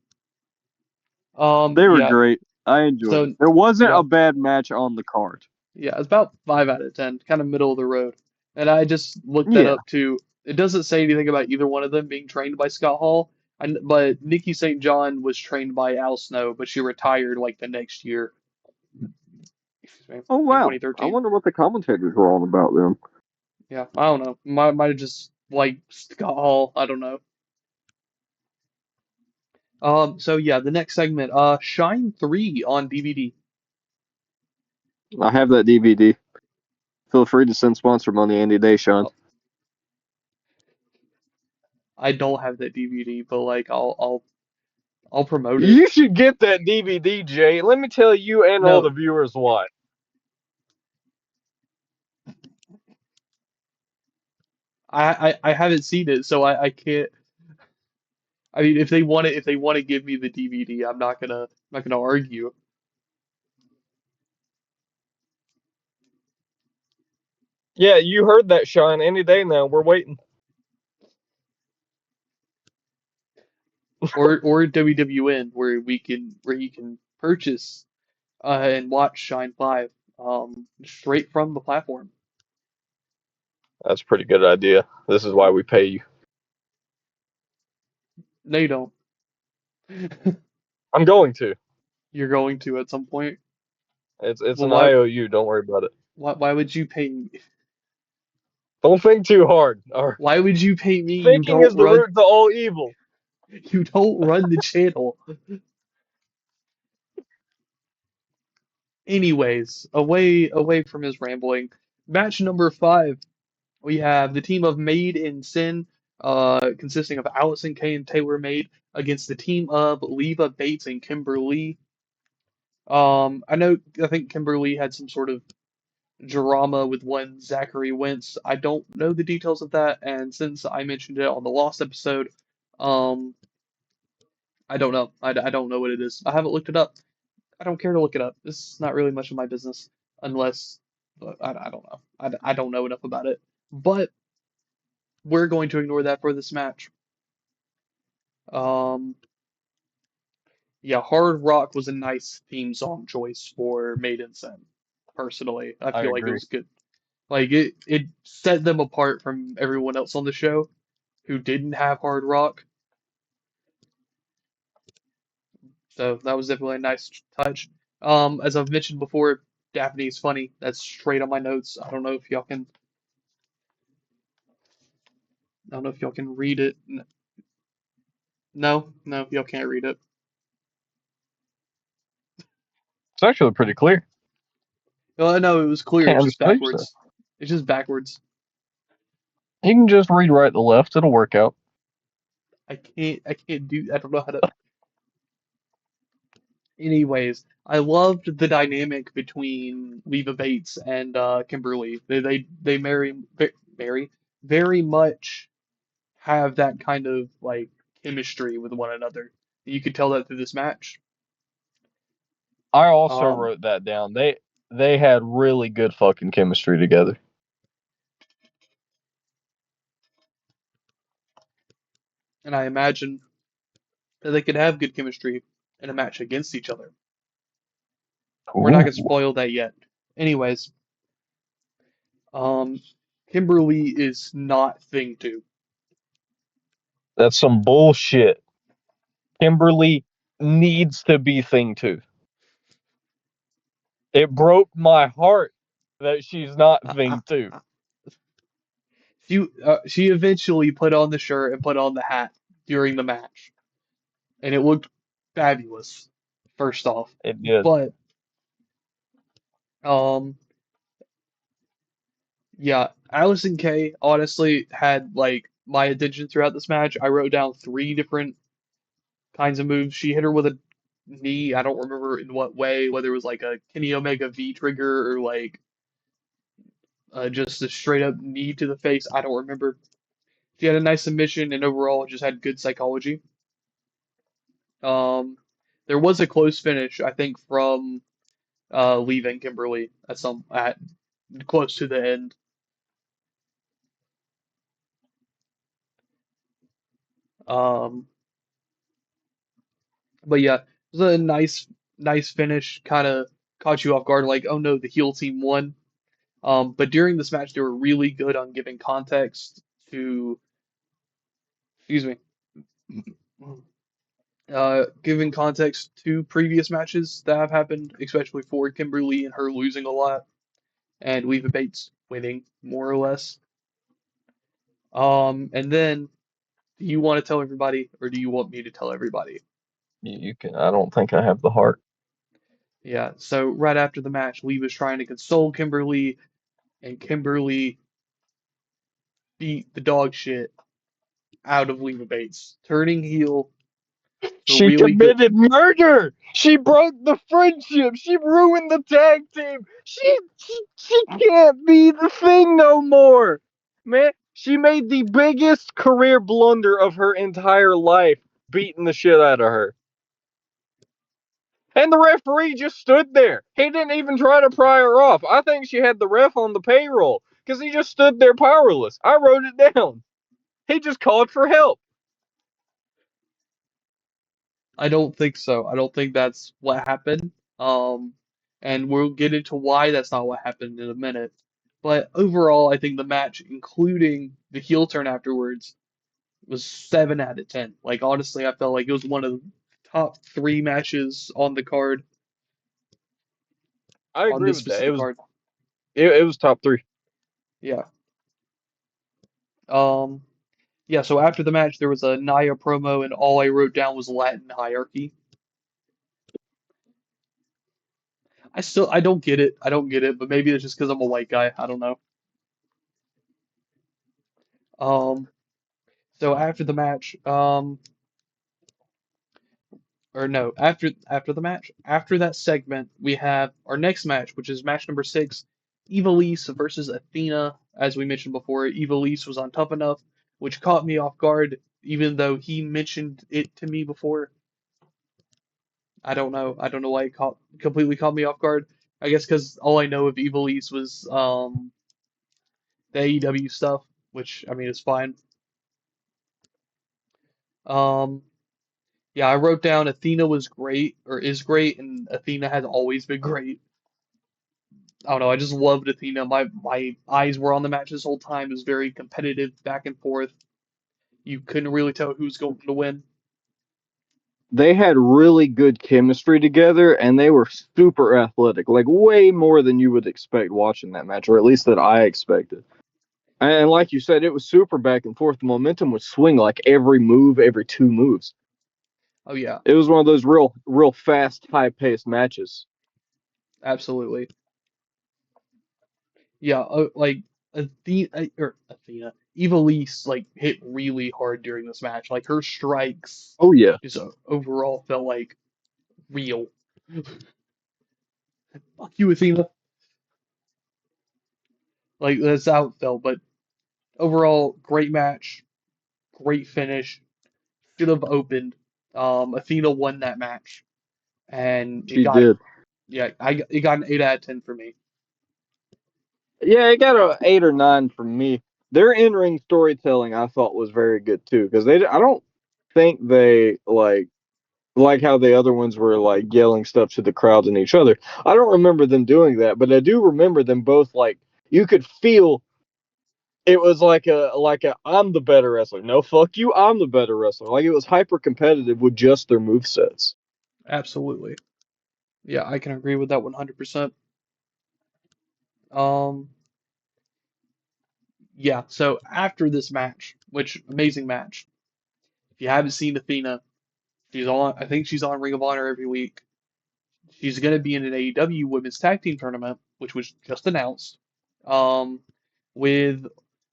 They were Yeah. great. I enjoyed it. So There wasn't yeah, a bad match on the card. yeah, it's about 5 out of 10, kind of middle of the road. And I just looked that Yeah. up too. It doesn't say anything about either one of them being trained by Scott Hall. But Nikki St. John was trained by Al Snow, but she retired like the next year, excuse me, Oh, in wow. I 2013. wonder what the commentators were on about them. Yeah, I don't know. Might have just like Scott Hall. I don't know. So yeah, the next segment, Shine 3 on DVD. I have that DVD. Feel free to send sponsor money any day, Sean. Uh, I don't have that DVD, but like I'll promote it. You should get that DVD, Jay. Let me tell you and all No, the viewers why. I haven't seen it, so I can't. I mean, if they want to give me the DVD, I'm not gonna argue. Yeah, you heard that, Sean. Any day now. We're waiting. Or WWN where you can purchase and watch Shine 5 straight from the platform. That's a pretty good idea. This is why we pay you. No, you don't. I'm going to. You're going to at some point. It's Well, an IOU. Don't worry about it. why would you pay me? Don't think too hard. All right. Why would you pay me? Thinking is the root to all evil. You don't run the channel. Anyways, away from his rambling. Match number 5, we have the team of Made in Sin, consisting of Allison Kay and Taylor Made against the team of Leva Bates and Kimberly. I think Kimberly had some sort of drama with one Zachary Wentz. I don't know the details of that, and since I mentioned it on the Lost episode, um, I don't know. I don't know what it is. I haven't looked it up. I don't care to look it up. This is not really much of my business unless, but I don't know. I don't know enough about it. But we're going to ignore that for this match. Um, yeah, Hard Rock was a nice theme song choice for Maiden Sin. Personally, I I feel like it agree. was good. Like it set them apart from everyone else on the show who didn't have Hard Rock. So that was definitely a nice touch. As I've mentioned before, Daphne's funny. That's straight on my notes. I don't know if y'all can read it. No, y'all can't read it. It's actually pretty clear. Well, no, it was clear. It's Can't just speak so. backwards. It's just backwards. You can just read right to left. It'll work out. I can't do. I don't know how to. Anyways, I loved the dynamic between Leva Bates and Kimberly. They marry very much have that kind of like chemistry with one another. You could tell that through this match. I also Um, wrote that down. They had really good fucking chemistry together. and I imagine that they could have good chemistry in a match against each other. We're not gonna Ooh, spoil that yet. Anyways, um, Kimberly is not Thing 2. that's some bullshit. Kimberly needs to be thing two. It broke my heart that she's not thing two. She eventually put on the shirt and put on the hat during the match, and it looked fabulous. First off, It did. but um, yeah, Allison Kay honestly had like my attention throughout this match. I wrote down 3 different kinds of moves. She hit her with a knee. I don't remember in what way, whether it was like a Kenny Omega V trigger or like just a straight up knee to the face. I don't remember. She had a nice submission and overall just had good psychology. Um, there was a close finish, I think, from leaving Kimberly at close to the end. Um, but yeah, it was a nice finish. Kind of caught you off guard, like, oh no, the heel team won. But during this match, they were really good on giving context to, excuse me, giving context to previous matches that have happened, especially for Kimberly and her losing a lot, and Leva Bates winning more or less. And then, do you want to tell everybody, or do you want me to tell everybody? You can. I don't think I have the heart. Yeah. So right after the match, Lee was trying to console Kimberly, and Kimberly beat the dog shit out of Leva Bates, turning heel. It's a She really good. committed murder. She broke the friendship. She ruined the tag team. She can't be the thing no more. Man, she made the biggest career blunder of her entire life, beating the shit out of her. And the referee just stood there. He didn't even try to pry her off. I think she had the ref on the payroll because he just stood there powerless. I wrote it down. He just called for help. I don't think so. I don't think that's what happened. Um, and we'll get into why that's not what happened in a minute. But overall, I think the match, including the heel turn afterwards, was 7 out of 10. Like honestly, I felt like it was one of the top three matches on the card I on agree this with that. It specific was card. it was top three. Yeah. Um, yeah, so after the match there was a Nia promo and all I wrote down was Latin hierarchy. I don't get it. I don't get it, but maybe it's just because I'm a white guy. I don't know. Um, so after the match, or no, after the match, after that segment, we have our next match, which is match number 6, Evilise versus Athena. As we mentioned before, Evilise was on Tough Enough, which caught me off guard, even though he mentioned it to me before. I don't know. I don't know why it completely caught me off guard. I guess because all I know of Evilise was the AEW stuff, which I mean is fine. Um, yeah, I wrote down Athena was great or is great, and Athena has always been great. I don't know. I just loved Athena. My eyes were on the match this whole time. It was very competitive, back and forth. You couldn't really tell who's going to win. They had really good chemistry together and they were super athletic, like way more than you would expect watching that match, or at least that I expected. And like you said, it was super back and forth. The momentum would swing like every move, every two moves. Oh yeah, It was one of those real fast, high paced matches. absolutely. Yeah, like Athena, Evilise like hit really hard during this match. Like her strikes Oh yeah, just overall felt like real. Fuck you, Athena. Like that's how it felt. But overall, great match, great finish. Should have opened. Athena won that match, and it she got did. yeah, it got an 8 out of 10 for me. Yeah, it got a 8 or 9 from me. Their in ring storytelling I thought was very good too, because I don't think they like how the other ones were like yelling stuff to the crowd and each other. I don't remember them doing that, but I do remember them both like you could feel it was like a I'm the better wrestler. No, fuck you, I'm the better wrestler. Like it was hyper competitive with just their move sets. Absolutely. Yeah, I can agree with that 100%. Um, yeah, so after this match, which amazing match. If you haven't seen Athena, she's on I think she's on Ring of Honor every week. She's going to be in an AEW Women's Tag Team Tournament, which was just announced, um, with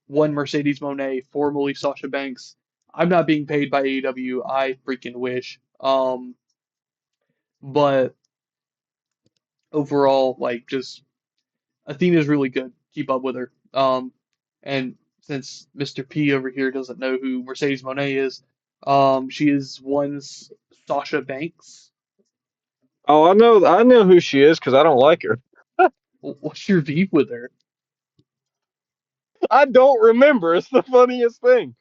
one Mercedes Moné, formerly Sasha Banks. I'm not being paid by AEW. I freaking wish. But overall, like, just Athena's really good. Keep up with her. And since Mr. P over here doesn't know who Mercedes Monet is, she is one's Sasha Banks. Oh, I know who she is because I don't like her. What's your beef with her? I don't remember. It's the funniest thing.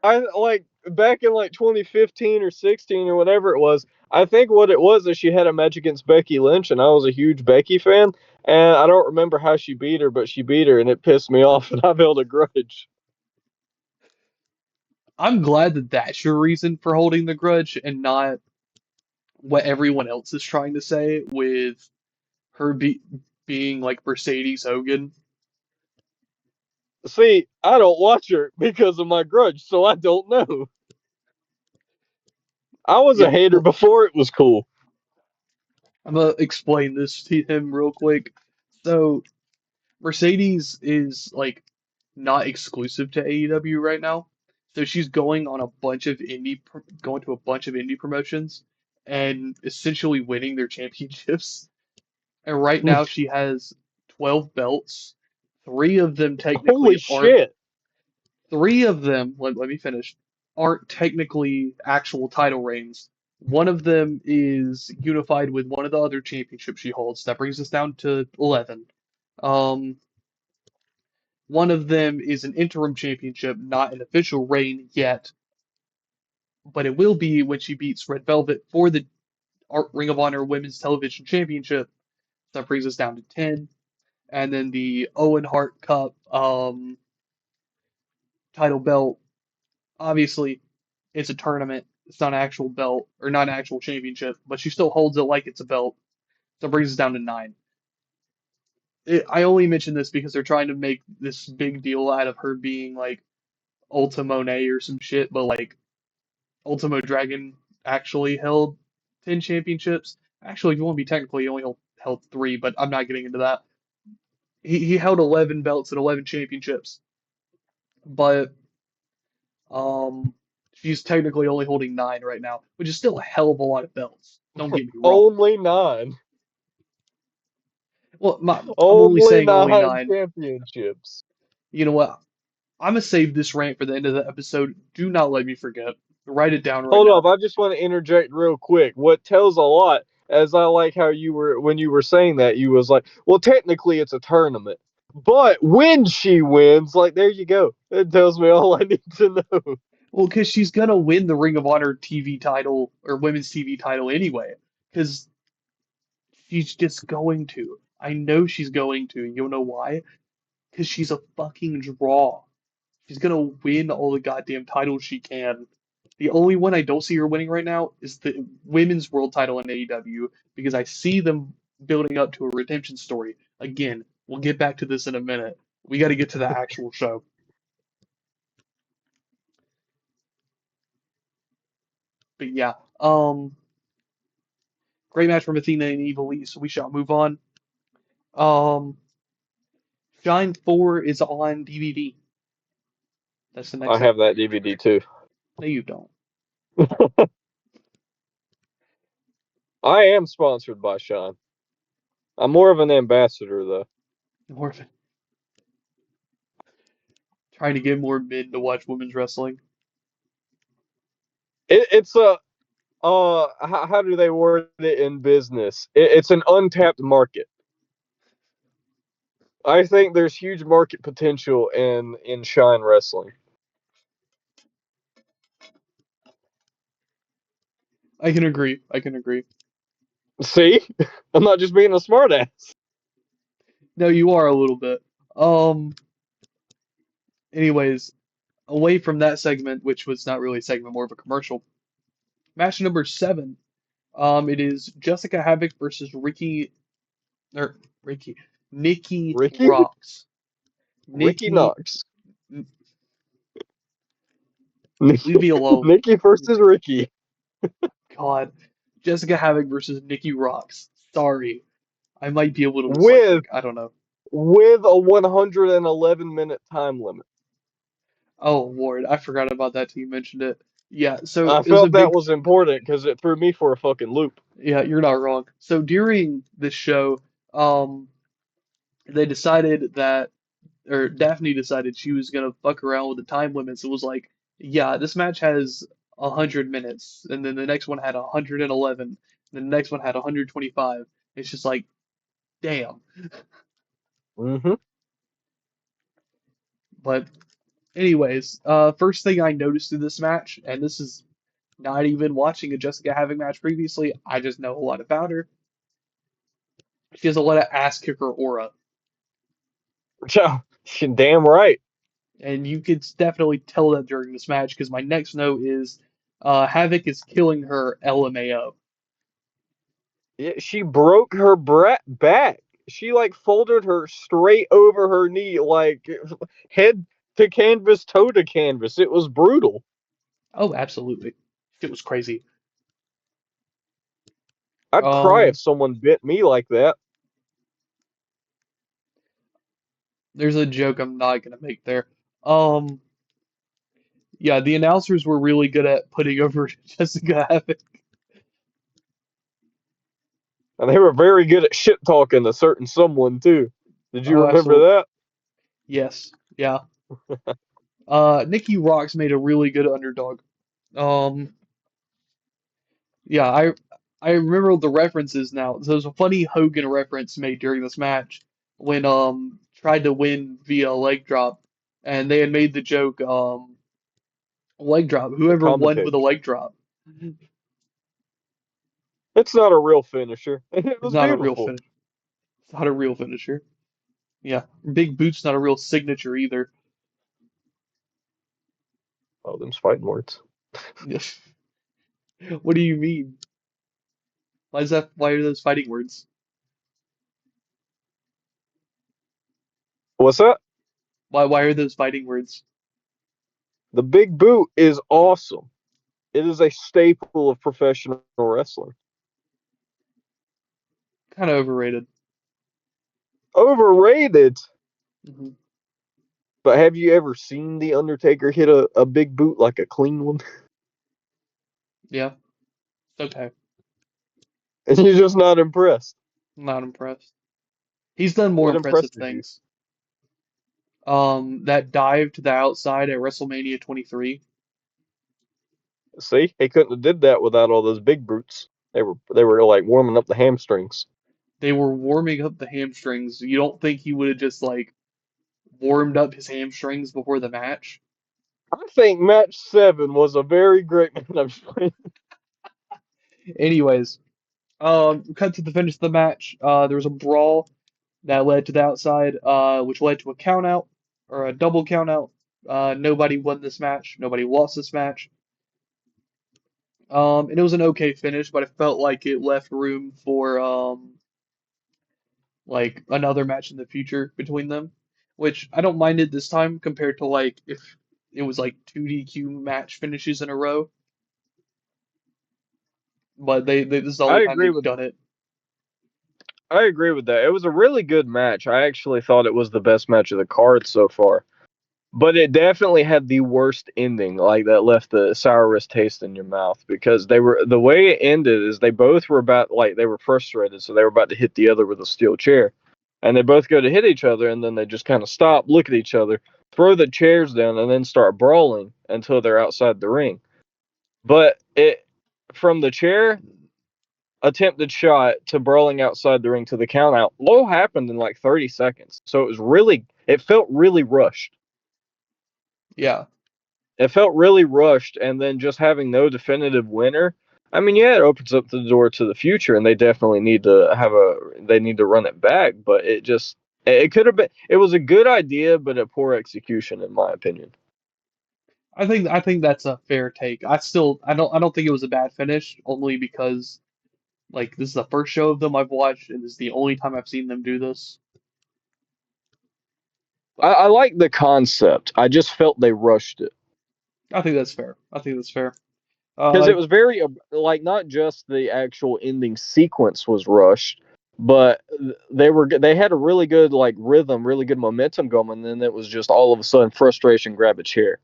I like back in like 2015 or 16 or whatever it was. I think what it was is she had a match against Becky Lynch, and I was a huge Becky fan. And I don't remember how she beat her, but she beat her, and it pissed me off, and I've held a grudge. I'm glad that that's your reason for holding the grudge and not what everyone else is trying to say with her being like Mercedes Hogan. See, I don't watch her because of my grudge, so I don't know. I was Yeah, a hater well, before it was cool. I'm gonna explain this to him real quick. So Mercedes is like not exclusive to AEW right now. So she's going to a bunch of indie promotions and essentially winning their championships. And right now she has 12 belts. Three of them technically Holy aren't, shit. three of them, let me finish, aren't technically actual title reigns. One of them is unified with one of the other championships she holds. That brings us down to 11. Um, One of them is an interim championship, not an official reign yet, but it will be when she beats Red Velvet for the Ring of Honor Women's Television Championship. That brings us down to 10. And then the Owen Hart Cup title belt, obviously, it's a tournament. It's not an actual belt or not an actual championship, but she still holds it like it's a belt. So it brings us down to 9. I only mention this because they're trying to make this big deal out of her being like Ulta Monet or some shit, but like Ultimo Dragon actually held 10 championships. Actually, if you want to be technical, he only held 3, but I'm not getting into that. He held 11 belts and 11 championships, but um, she's technically only holding 9 right now, which is still a hell of a lot of belts. Don't get me wrong. Only 9. Well, I'm only Only saying only 9 9. championships. You know what? I'm gonna save this rant for the end of the episode. Do not let me forget. Write it down right Hold now. up, I just want to interject real quick. What tells a lot, as I like how you were when you were saying that, you was like, well, technically it's a tournament. But when she wins, like there you go. It tells me all I need to know. Well, because she's gonna win the Ring of Honor TV title or Women's TV title anyway. Because she's just going to. I know she's going to. You know why? Because she's a fucking draw. She's gonna win all the goddamn titles she can. The only one I don't see her winning right now is the women's world title in AEW because I see them building up to a redemption story. Again, we'll get back to this in a minute. We got to get to the actual show. But yeah, great match from Athena and Evil East. So we shall move on. Um, Shine 4 is on DVD. That's the next I have segment. that DVD too. No, you don't. I am sponsored by Shine. I'm more of an ambassador though. More of it. Trying to get more men to watch women's wrestling. It's a how do they word it in business? It's an untapped market. I think there's huge market potential in Shine Wrestling. I can agree. I can agree. See, I'm not just being a smartass. No, you are a little bit. Um, Anyways, away from that segment, which was not really a segment, more of a commercial. Match number 7. It is Jessica Havoc versus Ricky, Nikki Ricky, Rocks. Ricky Nikki, Knox, leave me alone. Nikki versus Ricky God, Jessica Havoc versus Nikki Rocks. Sorry, I might be a little dyslexic. with I don't know. a 111-minute time limit. Oh Lord, I forgot about that till you mentioned it. Yeah, so I it was a felt that big. was important because it threw me for a fucking loop. Yeah, you're not wrong. So during this show, um, they decided that or Daphne decided she was gonna fuck around with the time limits. It was like, yeah, this match has 100 minutes, and then the next one had 111, and the next one had 125. It's just like, damn. Hmm. But anyways, first thing I noticed in this match, and this is not even watching a Jessica Havoc match previously, I just know a lot about her. She has a lot of ass kicker aura, So, damn right. and you could definitely tell that during this match because my next note is Havoc is killing her LMAO. Yeah, she broke her back. She like folded her straight over her knee, like head to canvas, toe to canvas. It was brutal. Oh, absolutely. It was crazy. I'd cry if Um, someone bit me like that. there's a joke I'm not gonna make there. Um, yeah, the announcers were really good at putting over Jessica Havoc. And they were very good at shit talking a certain someone too. Did you Oh, remember absolutely. that? Yes. Yeah. Nikki Roxx made a really good underdog. Um, yeah, I remember the references now. So there's a funny Hogan reference made during this match when tried to win via leg drop, and they had made the joke leg drop. The Whoever won with a commentators. leg drop It's not a real finisher. It is was not a real beautiful. finish. It's not a real finisher. Yeah, big boot's not a real signature either. Oh, them's fighting words. What do you mean? Why is that? Why are those fighting words? What's that? Why are those fighting words? The big boot is awesome. It is a staple of professional wrestling. Kind of overrated. Overrated. Hmm. But have you ever seen The Undertaker hit a big boot like a clean one? Yeah, it's okay. And you're just not impressed. I'm not impressed. He's done more What impressive impresses you? things. That dive to the outside at WrestleMania 23. See, he couldn't have did that without all those big brutes. They were like warming up the hamstrings. They were warming up the hamstrings. You don't think he would have just like warmed up his hamstrings before the match? I think match 7 was a very great match. Anyways, cut to the finish of the match. There was a brawl that led to the outside, which led to a count out or a double count out. Nobody won this match. Nobody lost this match. And it was an okay finish, but I felt like it left room for like another match in the future between them, which I don't mind it this time compared to like if it was like two DQ match finishes in a row. But they this is the I only time agree they've with done it. I agree with that. It was a really good match. I actually thought it was the best match of the card so far. But it definitely had the worst ending, like that left the sourest taste in your mouth because they were the way it ended is they both were about like they were frustrated, so they were about to hit the other with a steel chair. And they both go to hit each other and then they just kind of stop, look at each other, throw the chairs down and then start brawling until they're outside the ring. But it from the chair attempted shot to brawling outside the ring to the count out, low happened in like 30 seconds. So it felt really rushed. Yeah, It felt really rushed, and then just having no definitive winner. I mean, yeah, it opens up the door to the future, and they definitely need to they need to run it back. But it could have been, it was a good idea, but a poor execution, in my opinion. I think that's a fair take. I don't think it was a bad finish only because like this is the first show of them I've watched and this is the only time I've seen them do this. I like the concept. I just felt they rushed it. I think that's fair. I think that's fair. Because Uh, it was very like not just the actual ending sequence was rushed, but they had a really good like rhythm, really good momentum going, and then it was just all of a sudden frustration grab a chair.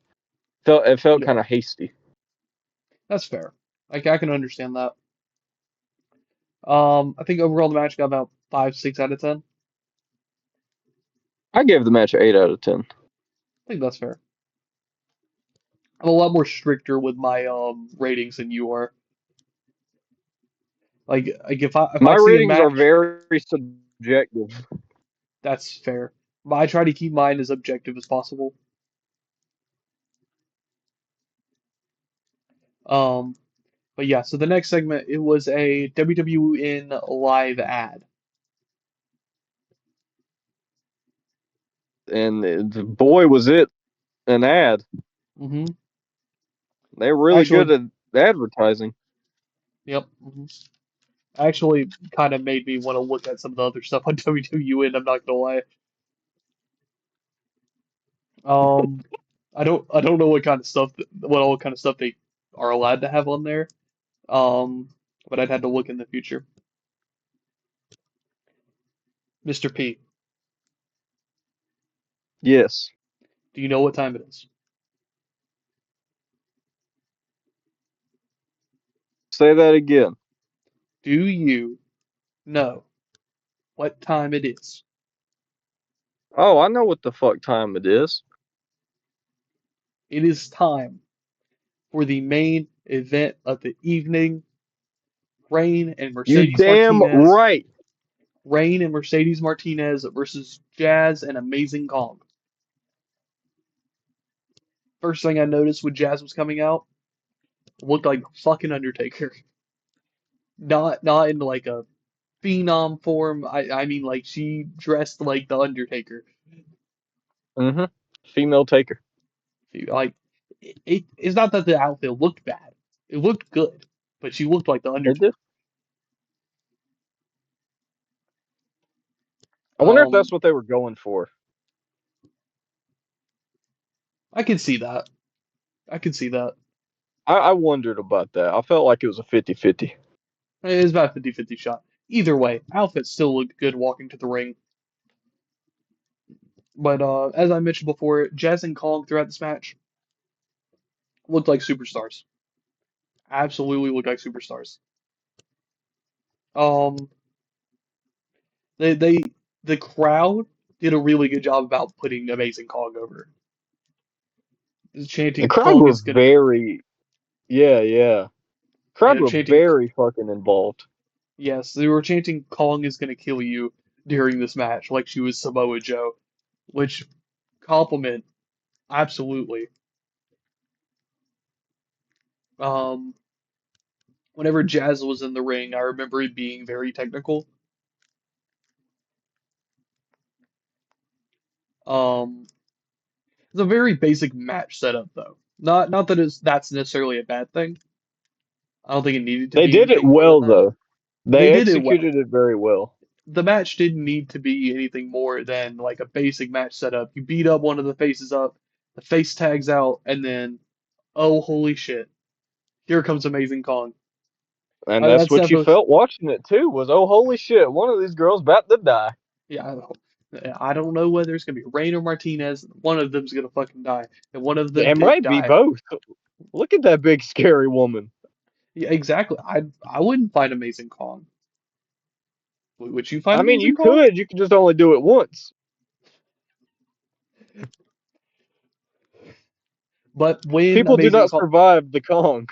It felt yeah, kind of hasty. that's fair. I can understand that. I think overall the match got about 5, 6 out of 10. I gave the match an 8 out of 10. I think that's fair. I'm a lot more stricter with my ratings than you are. Like if I My see a ratings are match, very subjective. that's fair. But I try to keep mine as objective as possible. Um, but yeah, so the next segment it was a WWN live ad. And boy, was it an ad. Hmm. They're really good Actually, at advertising. yep. Actually, kind of made me want to look at some of the other stuff on WWN. I'm not gonna lie. Um, I don't know what kind of stuff, what all kind of stuff they are allowed to have on there. Um, but I'd have to look in the future. Mr. P, Yes. do you know what time it is? Say that again. Do you know what time it is? Oh, I know what the fuck time it is. It is time for the main event of the evening. Rain and You Mercedes damn Martinez. right. Rain and Mercedes Martinez versus Jazz and Amazing Kong. First thing I noticed when Jazz was coming out, looked like fucking Undertaker. Not in like a phenom form. I mean like she dressed like the Undertaker. Mm-hmm. Female taker. Like it's not that the outfit looked bad. It looked good, but she looked like the It did. Undertaker. I wonder if Um, that's what they were going for. I can see that. I can see that. I wondered about that. I felt like it was a 50-50. It was about a 50-50 shot. Either way, outfit still looked good walking to the ring. But as I mentioned before, Jazz and Kong throughout this match looked like superstars. Absolutely looked like superstars. Um, they the crowd did a really good job about putting Amazing Kong over. The Chanting crowd Kong were is gonna, very, yeah, yeah. Crowd were chanting, very fucking involved. yes, they were chanting Kong is gonna kill you during this match, like she was Samoa Joe, which compliment absolutely. Um, whenever Jazz was in the ring, I remember it being very technical. Um, it's a very basic match setup though. Not that that's necessarily a bad thing. I don't think it needed to They be did it anything more than well, that. though. They They did it well. executed it very well. The match didn't need to be anything more than like a basic match setup. You beat up one of the faces up, the face tags out, and then oh holy shit, here comes Amazing Kong. And that's That's what you definitely felt watching it, too, was, oh, holy shit, one of these girls about to die. yeah. I don't know whether it's gonna be Rain or Martinez. One of them's gonna fucking die, and one of them It did might be die. both. Look at that big, scary woman. Yeah, exactly. I wouldn't fight Amazing Kong. Would you fight I mean, Amazing Kong? you could just only do it once. But when People do Amazing not Kong, survive the Kong.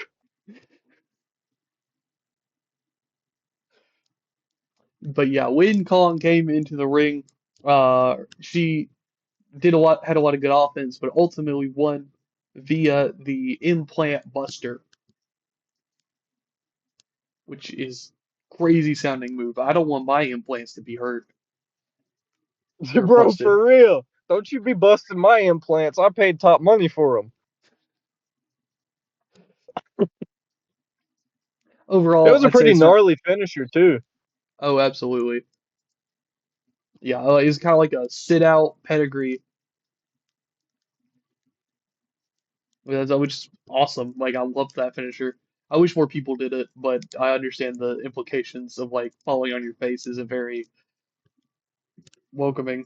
but yeah, when Kong came into the ring, she had a lot of good offense, but ultimately won via the implant buster, which is crazy sounding move. I don't want my implants to be hurt or Bro, busted. for real. Don't you be busting my implants. I paid top money for them. It Overall, was a I'd say pretty it's not. gnarly finisher, too. Oh, absolutely. Yeah, it's kind of like a sit out pedigree, which is awesome. Like I love that finisher. I wish more people did it, but I understand the implications of like falling on your face isn't very welcoming.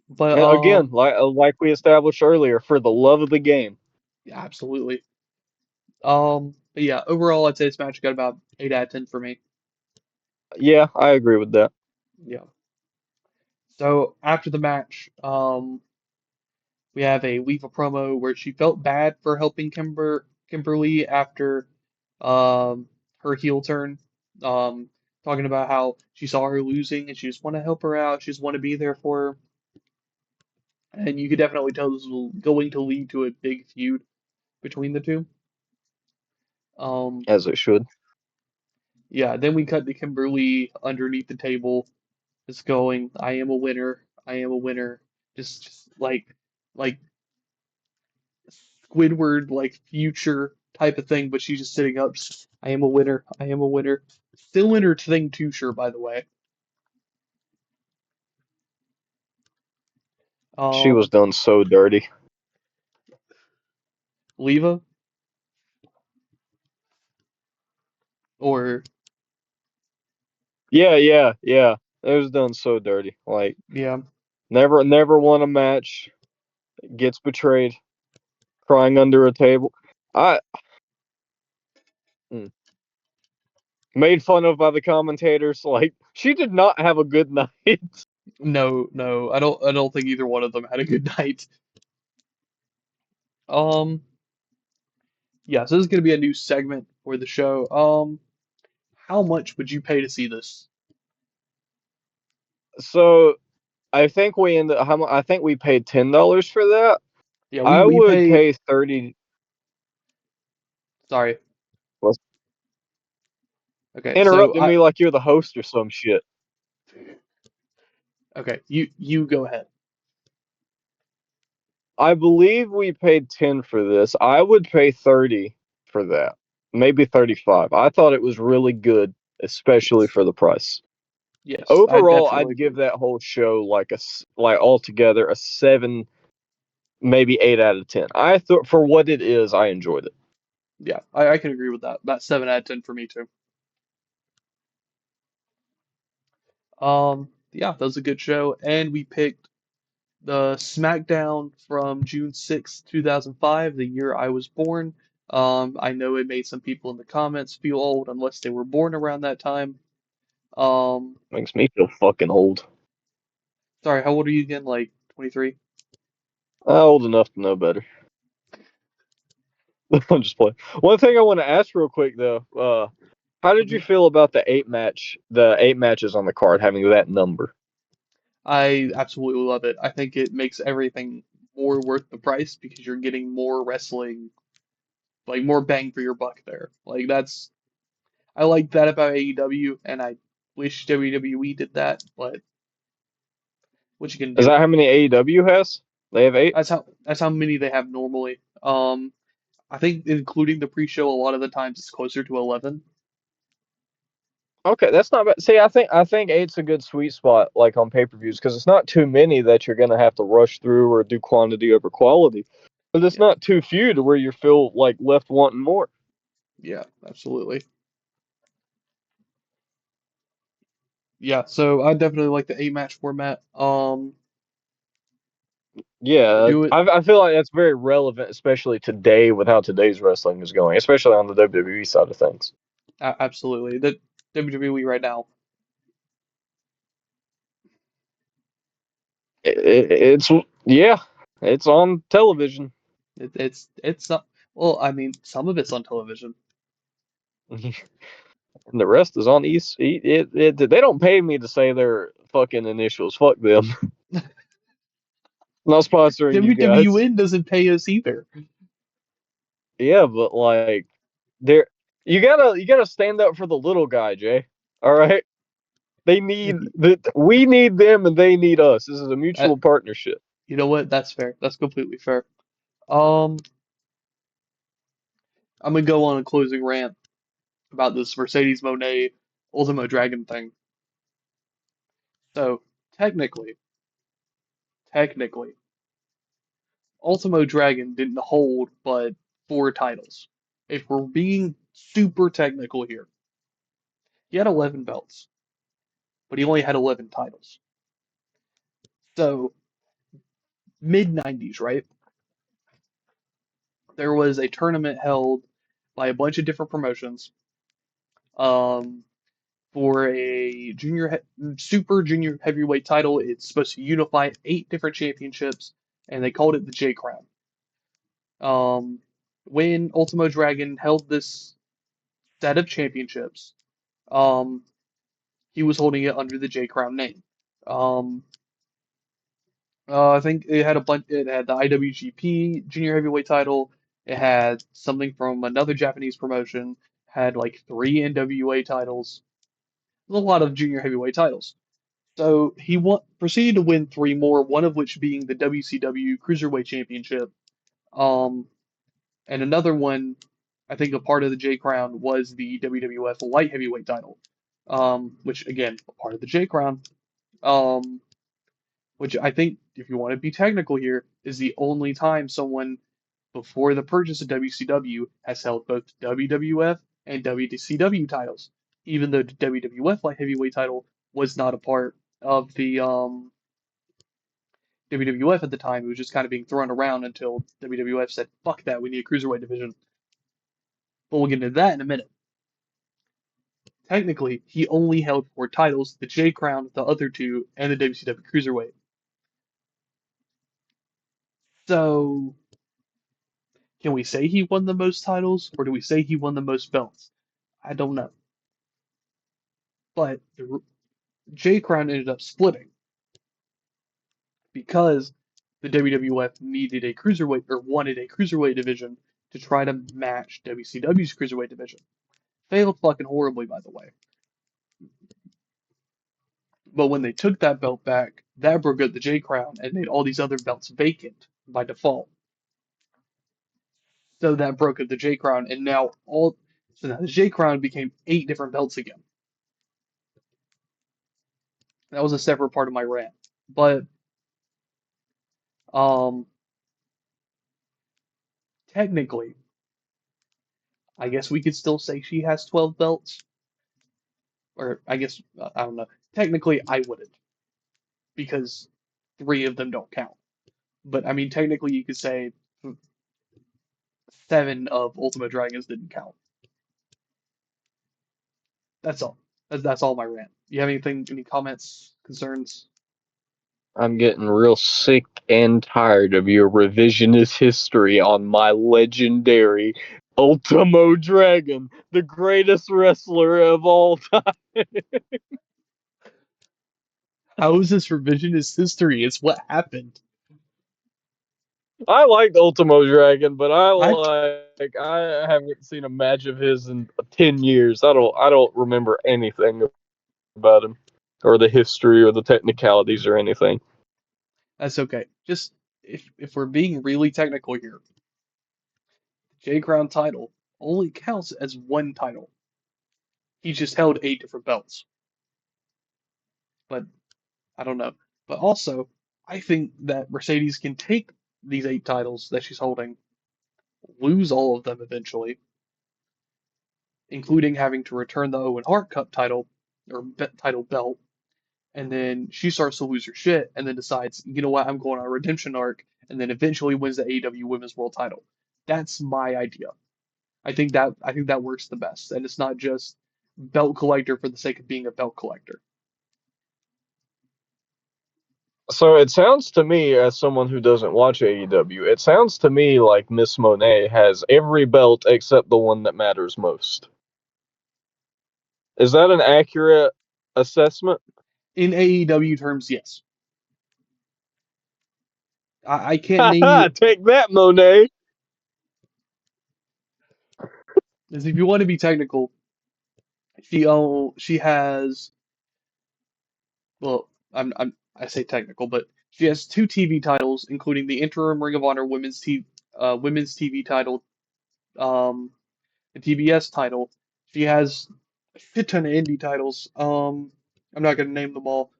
But And again, like we established earlier, for the love of the game. yeah, absolutely. But yeah, overall, I'd say this match got about 8 out of 10 for me. Yeah, I agree with that. Yeah. So after the match, we have a Leva promo where she felt bad for helping Kimberly after um her heel turn. Um, talking about how she saw her losing and she just want to help her out. She just want to be there for her. And you could definitely tell this was going to lead to a big feud between the two. Um, as it should. yeah, then we cut to Kimberly underneath the table, just going, "I am a winner. I am a winner." Just like Squidward, like future type of thing, but she's just sitting up. I am a winner. I am a winner. Still in her thing too, sure, by the way. She was Um, done so dirty. Leva or Yeah. It was done so dirty. Like yeah, never won a match. Gets betrayed. Crying under a table. I mm, made fun of by the commentators. Like she did not have a good night. no, no, I don't think either one of them had a good night. Um, yeah, so this is gonna be a new segment for the show. How much would you pay to see this? So I think we ended. I think we paid $10 for that. Yeah, I we would paid. pay 30. Sorry. Well, Okay, so interrupting me like you're the host or some shit. you go ahead. I believe we paid 10 for this. I would pay 30 for that. Maybe 35. I thought it was really good, especially for the price. Yes, I Overall, definitely I'd give agree. that whole show like altogether a 7, maybe 8 out of 10. I thought for what it is, I enjoyed it. Yeah, I can agree with that. About 7 out of 10 for me too. Yeah, that was a good show, and we picked the SmackDown from June 6th, 2005, the year I was born. I know it made some people in the comments feel old unless they were born around that time. Um, Makes me feel fucking old. sorry, how old are you again? Like 23? Old enough to know better. I'm just playing. One thing I want to ask real quick though, how did you Mhm. feel about the 8 matches on the card having that number? I absolutely love it. I think it makes everything more worth the price because you're getting more wrestling, like more bang for your buck there. Like that's I like that about AEW, and I wish WWE did that, but what you can Is do? that how many AEW has? They have 8? That's how many they have normally. I think including the pre-show, a lot of the times it's closer to 11. Okay, that's not bad. See, I think eight's a good sweet spot, like on pay-per-views, because it's not too many that you're gonna have to rush through or do quantity over quality, but it's Yeah, not too few to where you feel like left wanting more. yeah, absolutely. Yeah, so I definitely like the 8 match format. Yeah, Do it I feel like that's very relevant, especially today with how today's wrestling is going, especially on the WWE side of things. absolutely. The WWE right now, It's yeah, it's on television. it's not. Well, I mean, some of it's on television. And the rest is on East. They don't pay me to say their fucking initials. Fuck them. Not sponsoring you guys. WWN doesn't pay us either. Yeah, but like, there, you gotta stand up for the little guy, Jay. All right, we need them and they need us. This is a Uh, mutual partnership. you know what? That's fair. That's completely fair. Um, I'm gonna go on a closing rant about this Mercedes Monet Ultimo Dragon thing. So technically, Ultimo Dragon didn't hold but 4 titles. If we're being super technical here, he had 11 belts, but he only had 11 titles. So mid 90s, right? There was a tournament held by a bunch of different promotions. Um, for a super junior heavyweight title. It's supposed to unify 8 different championships, and they called it the J Crown. Um, when Ultimo Dragon held this set of championships, um, he was holding it under the J Crown name. Um, I think it had a bunch. It had the IWGP Junior Heavyweight title. It had something from another Japanese promotion. Had like 3 NWA titles. A lot of junior heavyweight titles. So he proceeded to win 3 more, one of which being the WCW Cruiserweight Championship. Um, and another one, I think a part of the J Crown was the WWF Light Heavyweight title, which again, a part of the J Crown. Um, which I think, if you want to be technical here, is the only time someone before the purchase of WCW has held both WWF and WCW titles, even though the WWF Light Heavyweight title was not a part of the WWF at the time. It was just kind of being thrown around until WWF said, fuck that, we need a cruiserweight division. But we'll get into that in a minute. Technically, he only held 4 titles, the J Crown, the other 2, and the WCW Cruiserweight. So, can we say he won the most titles, or do we say he won the most belts? I don't know. But the J Crown ended up splitting because the WWF needed a cruiserweight or wanted a cruiserweight division to try to match WCW's cruiserweight division. Failed fucking horribly, by the way. But when they took that belt back, that broke up the J Crown and made all these other belts vacant by default. So that broke up the J Crown, and now the J Crown became 8 different belts again. That was a separate part of my rant. But um, technically, I guess we could still say she has 12 belts, or I guess I don't know. Technically, I wouldn't because 3 of them don't count. But I mean, technically, you could say 7 of Ultimate Dragons didn't count. That's all. That's all my rant. You have anything? Any comments? Concerns? I'm getting real sick and tired of your revisionist history on my legendary Ultimo Dragon, the greatest wrestler of all time. How is this revisionist history? It's what happened. I liked Ultimo Dragon, but I I haven't seen a match of his in 10 years. I don't remember anything about him or the history or the technicalities or anything. That's okay. Just if we're being really technical here, J Crown title only counts as one title. He just held 8 different belts. But I don't know. But also, I think that Mercedes can take these 8 titles that she's holding, lose all of them eventually, including having to return the Owen Hart Cup title or title belt, and then she starts to lose her shit, and then decides, you know what, I'm going on a redemption arc, and then eventually wins the AEW Women's World Title. That's my idea. I think that works the best, and it's not just belt collector for the sake of being a belt collector. So it sounds to me, as someone who doesn't watch AEW, it sounds to me like Miss Monet has every belt except the one that matters most. Is that an accurate assessment? In AEW terms, yes. I can't Ha name ha! you Take that, Monet. as if you want to be technical. She has well, I say technical, but she has 2 TV titles, including the interim Ring of Honor women's TV title, um, the TBS title. She has a shit ton of indie titles. I'm not gonna name them all.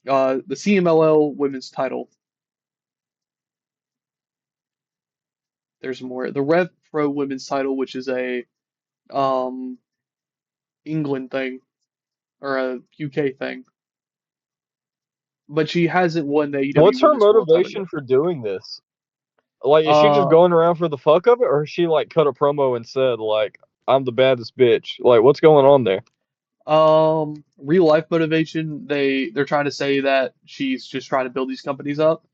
The CMLL women's title. There's more. The Rev Pro women's title, which is a um England thing or a UK thing, but she hasn't won the AEW What's her Women's World Title yet. motivation for doing this? Like, is she just Uh, going around for the fuck of it, or has she like cut a promo and said like, "I'm the baddest bitch"? Like, what's going on there? Real life motivation, they're trying to say that she's just trying to build these companies up.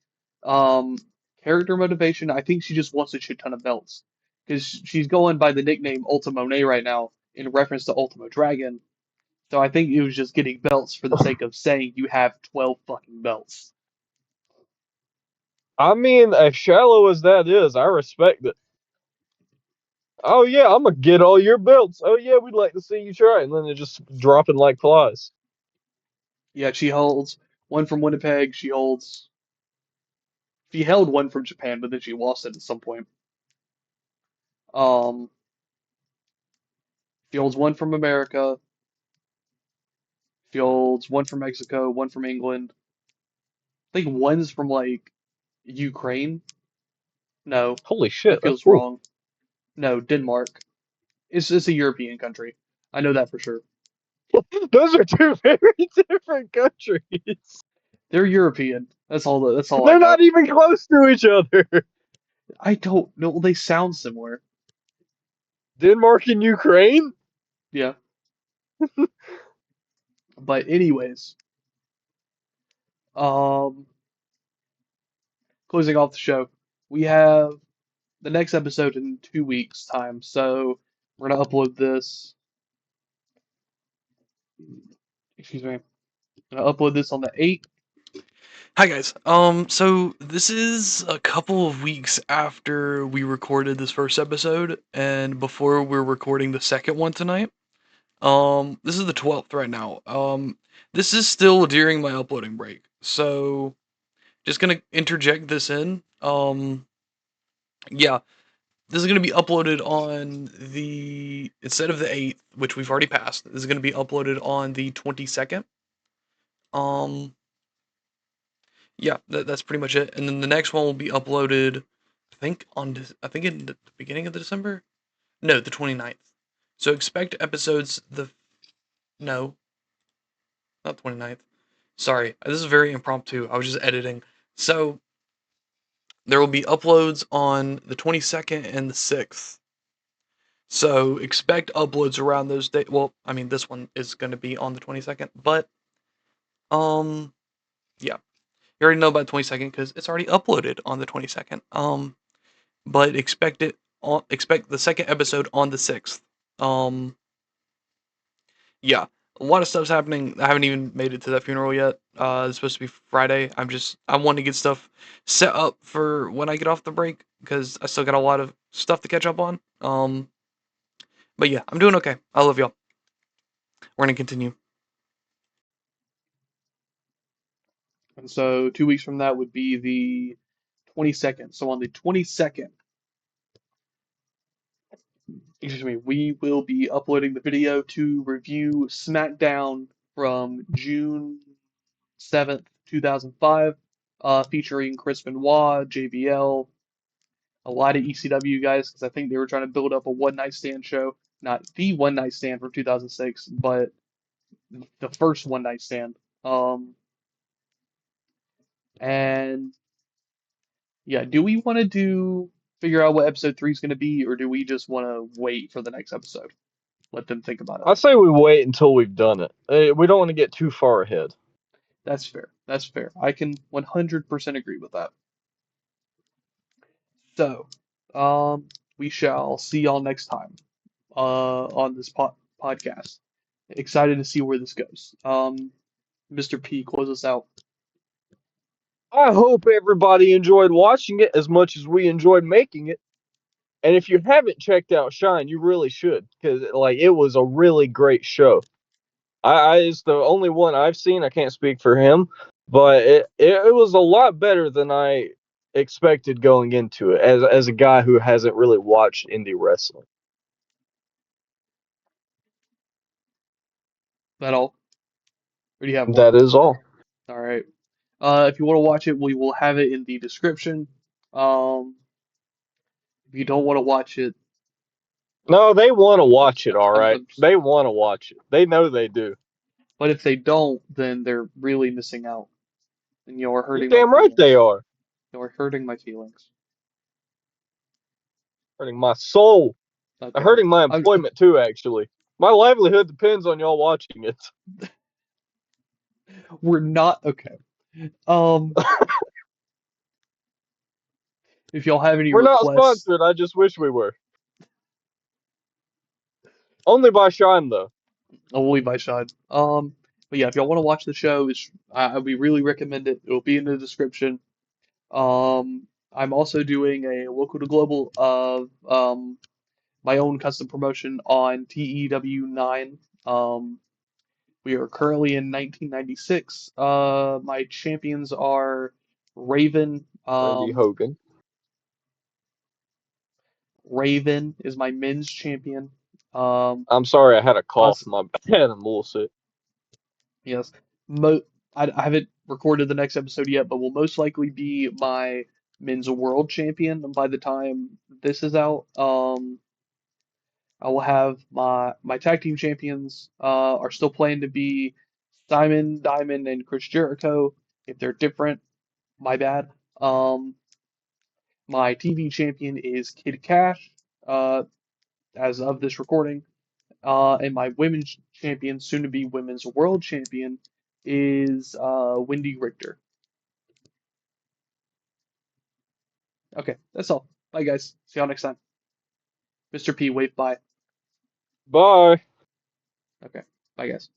Um, Character motivation, I think she just wants a shit ton of belts because she's going by the nickname Ultima Monet right now in reference to Ultimo Dragon. So I think it was just getting belts for the sake of saying you have 12 fucking belts. I mean, as shallow as that is, I respect it. Oh yeah, I'm gonna get all your belts. Oh yeah, we'd like to see you try, and then they're just dropping like flies. Yeah, she holds one from Winnipeg. She held one from Japan, but then she lost it at some point. Um, she holds one from America. She holds one from Mexico, one from England. I think one's from like Ukraine. No, Holy that shit, that's feels cool. wrong. No, Denmark. It's a European country. I know that for sure. Those are two very different countries. They're European. That's all I They're know. not even close to each other. I don't know. Well, they sound similar. Denmark and Ukraine? Yeah. But anyways, um, closing off the show, we have the next episode in 2 weeks' time. So we're gonna upload this. Excuse me. I'm gonna upload this on the 8th. Hi guys. So this is a couple of weeks after we recorded this first episode and before we're recording the second one tonight. This is the 12th right now. This is still during my uploading break. So just gonna interject this in. Yeah, this is gonna be uploaded on the instead of the 8th, which we've already passed. This is gonna be uploaded on the 22nd. Um, Yeah, that's pretty much it. And then the next one will be uploaded, I think in the beginning of the December? No, the 29th. So expect episodes no, not 29th. Sorry, this is very impromptu. I was just editing. So there will be uploads on the 22nd and the 6th. So expect uploads around those days. Well, I mean this one is going to be on the 22nd, but um yeah. You already know about the 22nd cuz it's already uploaded on the 22nd. But expect the second episode on the 6th. Um yeah, a lot of stuff's happening. I haven't even made it to that funeral yet. It's supposed to be Friday. I want to get stuff set up for when I get off the break because I still got a lot of stuff to catch up on. But yeah, I'm doing okay. I love y'all. We're gonna continue. And so 2 weeks from that would be the 22nd. So on the 22nd, excuse me, we will be uploading the video to review SmackDown from June 7th, 2005, featuring Chris Benoit, JBL, a lot of ECW guys, because I think they were trying to build up a one night stand show. Not the one night stand from 2006, but the first one night stand. And yeah, do we want to figure out what episode 3 is going to be, or do we just want to wait for the next episode? Let them think about it. I say we wait until we've done it. We don't want to get too far ahead. That's fair. That's fair. I can 100% agree with that. So, we shall see y'all next time on this podcast. Excited to see where this goes. Mr. P, close us out. I hope everybody enjoyed watching it as much as we enjoyed making it. And if you haven't checked out Shine, you really should, because like it was a really great show. It's the only one I've seen. I can't speak for him, but it was a lot better than I expected going into it as a guy who hasn't really watched indie wrestling. That all? Or do you have more? That is all. All right. If you want to watch it, we will have it in the description. Um, if you don't want to watch it, No, they want to watch it, all right. I'm They want to watch it. They know they do. but if they don't, then they're really missing out, and you're You're hurting my damn right they feelings. are. You're hurting my feelings. Hurting my soul. Okay. Hurting my I'm employment too, actually. My livelihood depends on y'all watching it. We're not okay. Um, if y'all have any We're not requests, sponsored. I just wish we were. Only by Shine though. I'll leave my side. But yeah, if y'all want to watch the show, we really recommend it. It'll be in the description. I'm also doing a local to global of my own custom promotion on TEW9. We are currently in 1996. My champions are Raven. Randy Hogan. Raven is my men's champion. Um, I'm sorry, I had a cough. Os My bad. I'm a little sick. yes. Mo I haven't recorded the next episode yet, but will most likely be my men's world champion by the time this is out. I will have my tag team champions are still planned to be Simon, Diamond, and Chris Jericho. If they're different, my bad. Um, my TV champion is Kid Cash, uh, as of this recording. And my women's champion, soon to be women's world champion, is Wendy Richter. Okay, that's all. Bye, guys. See y'all next time. Mr. P, wave bye. Bye. Okay, bye, guys.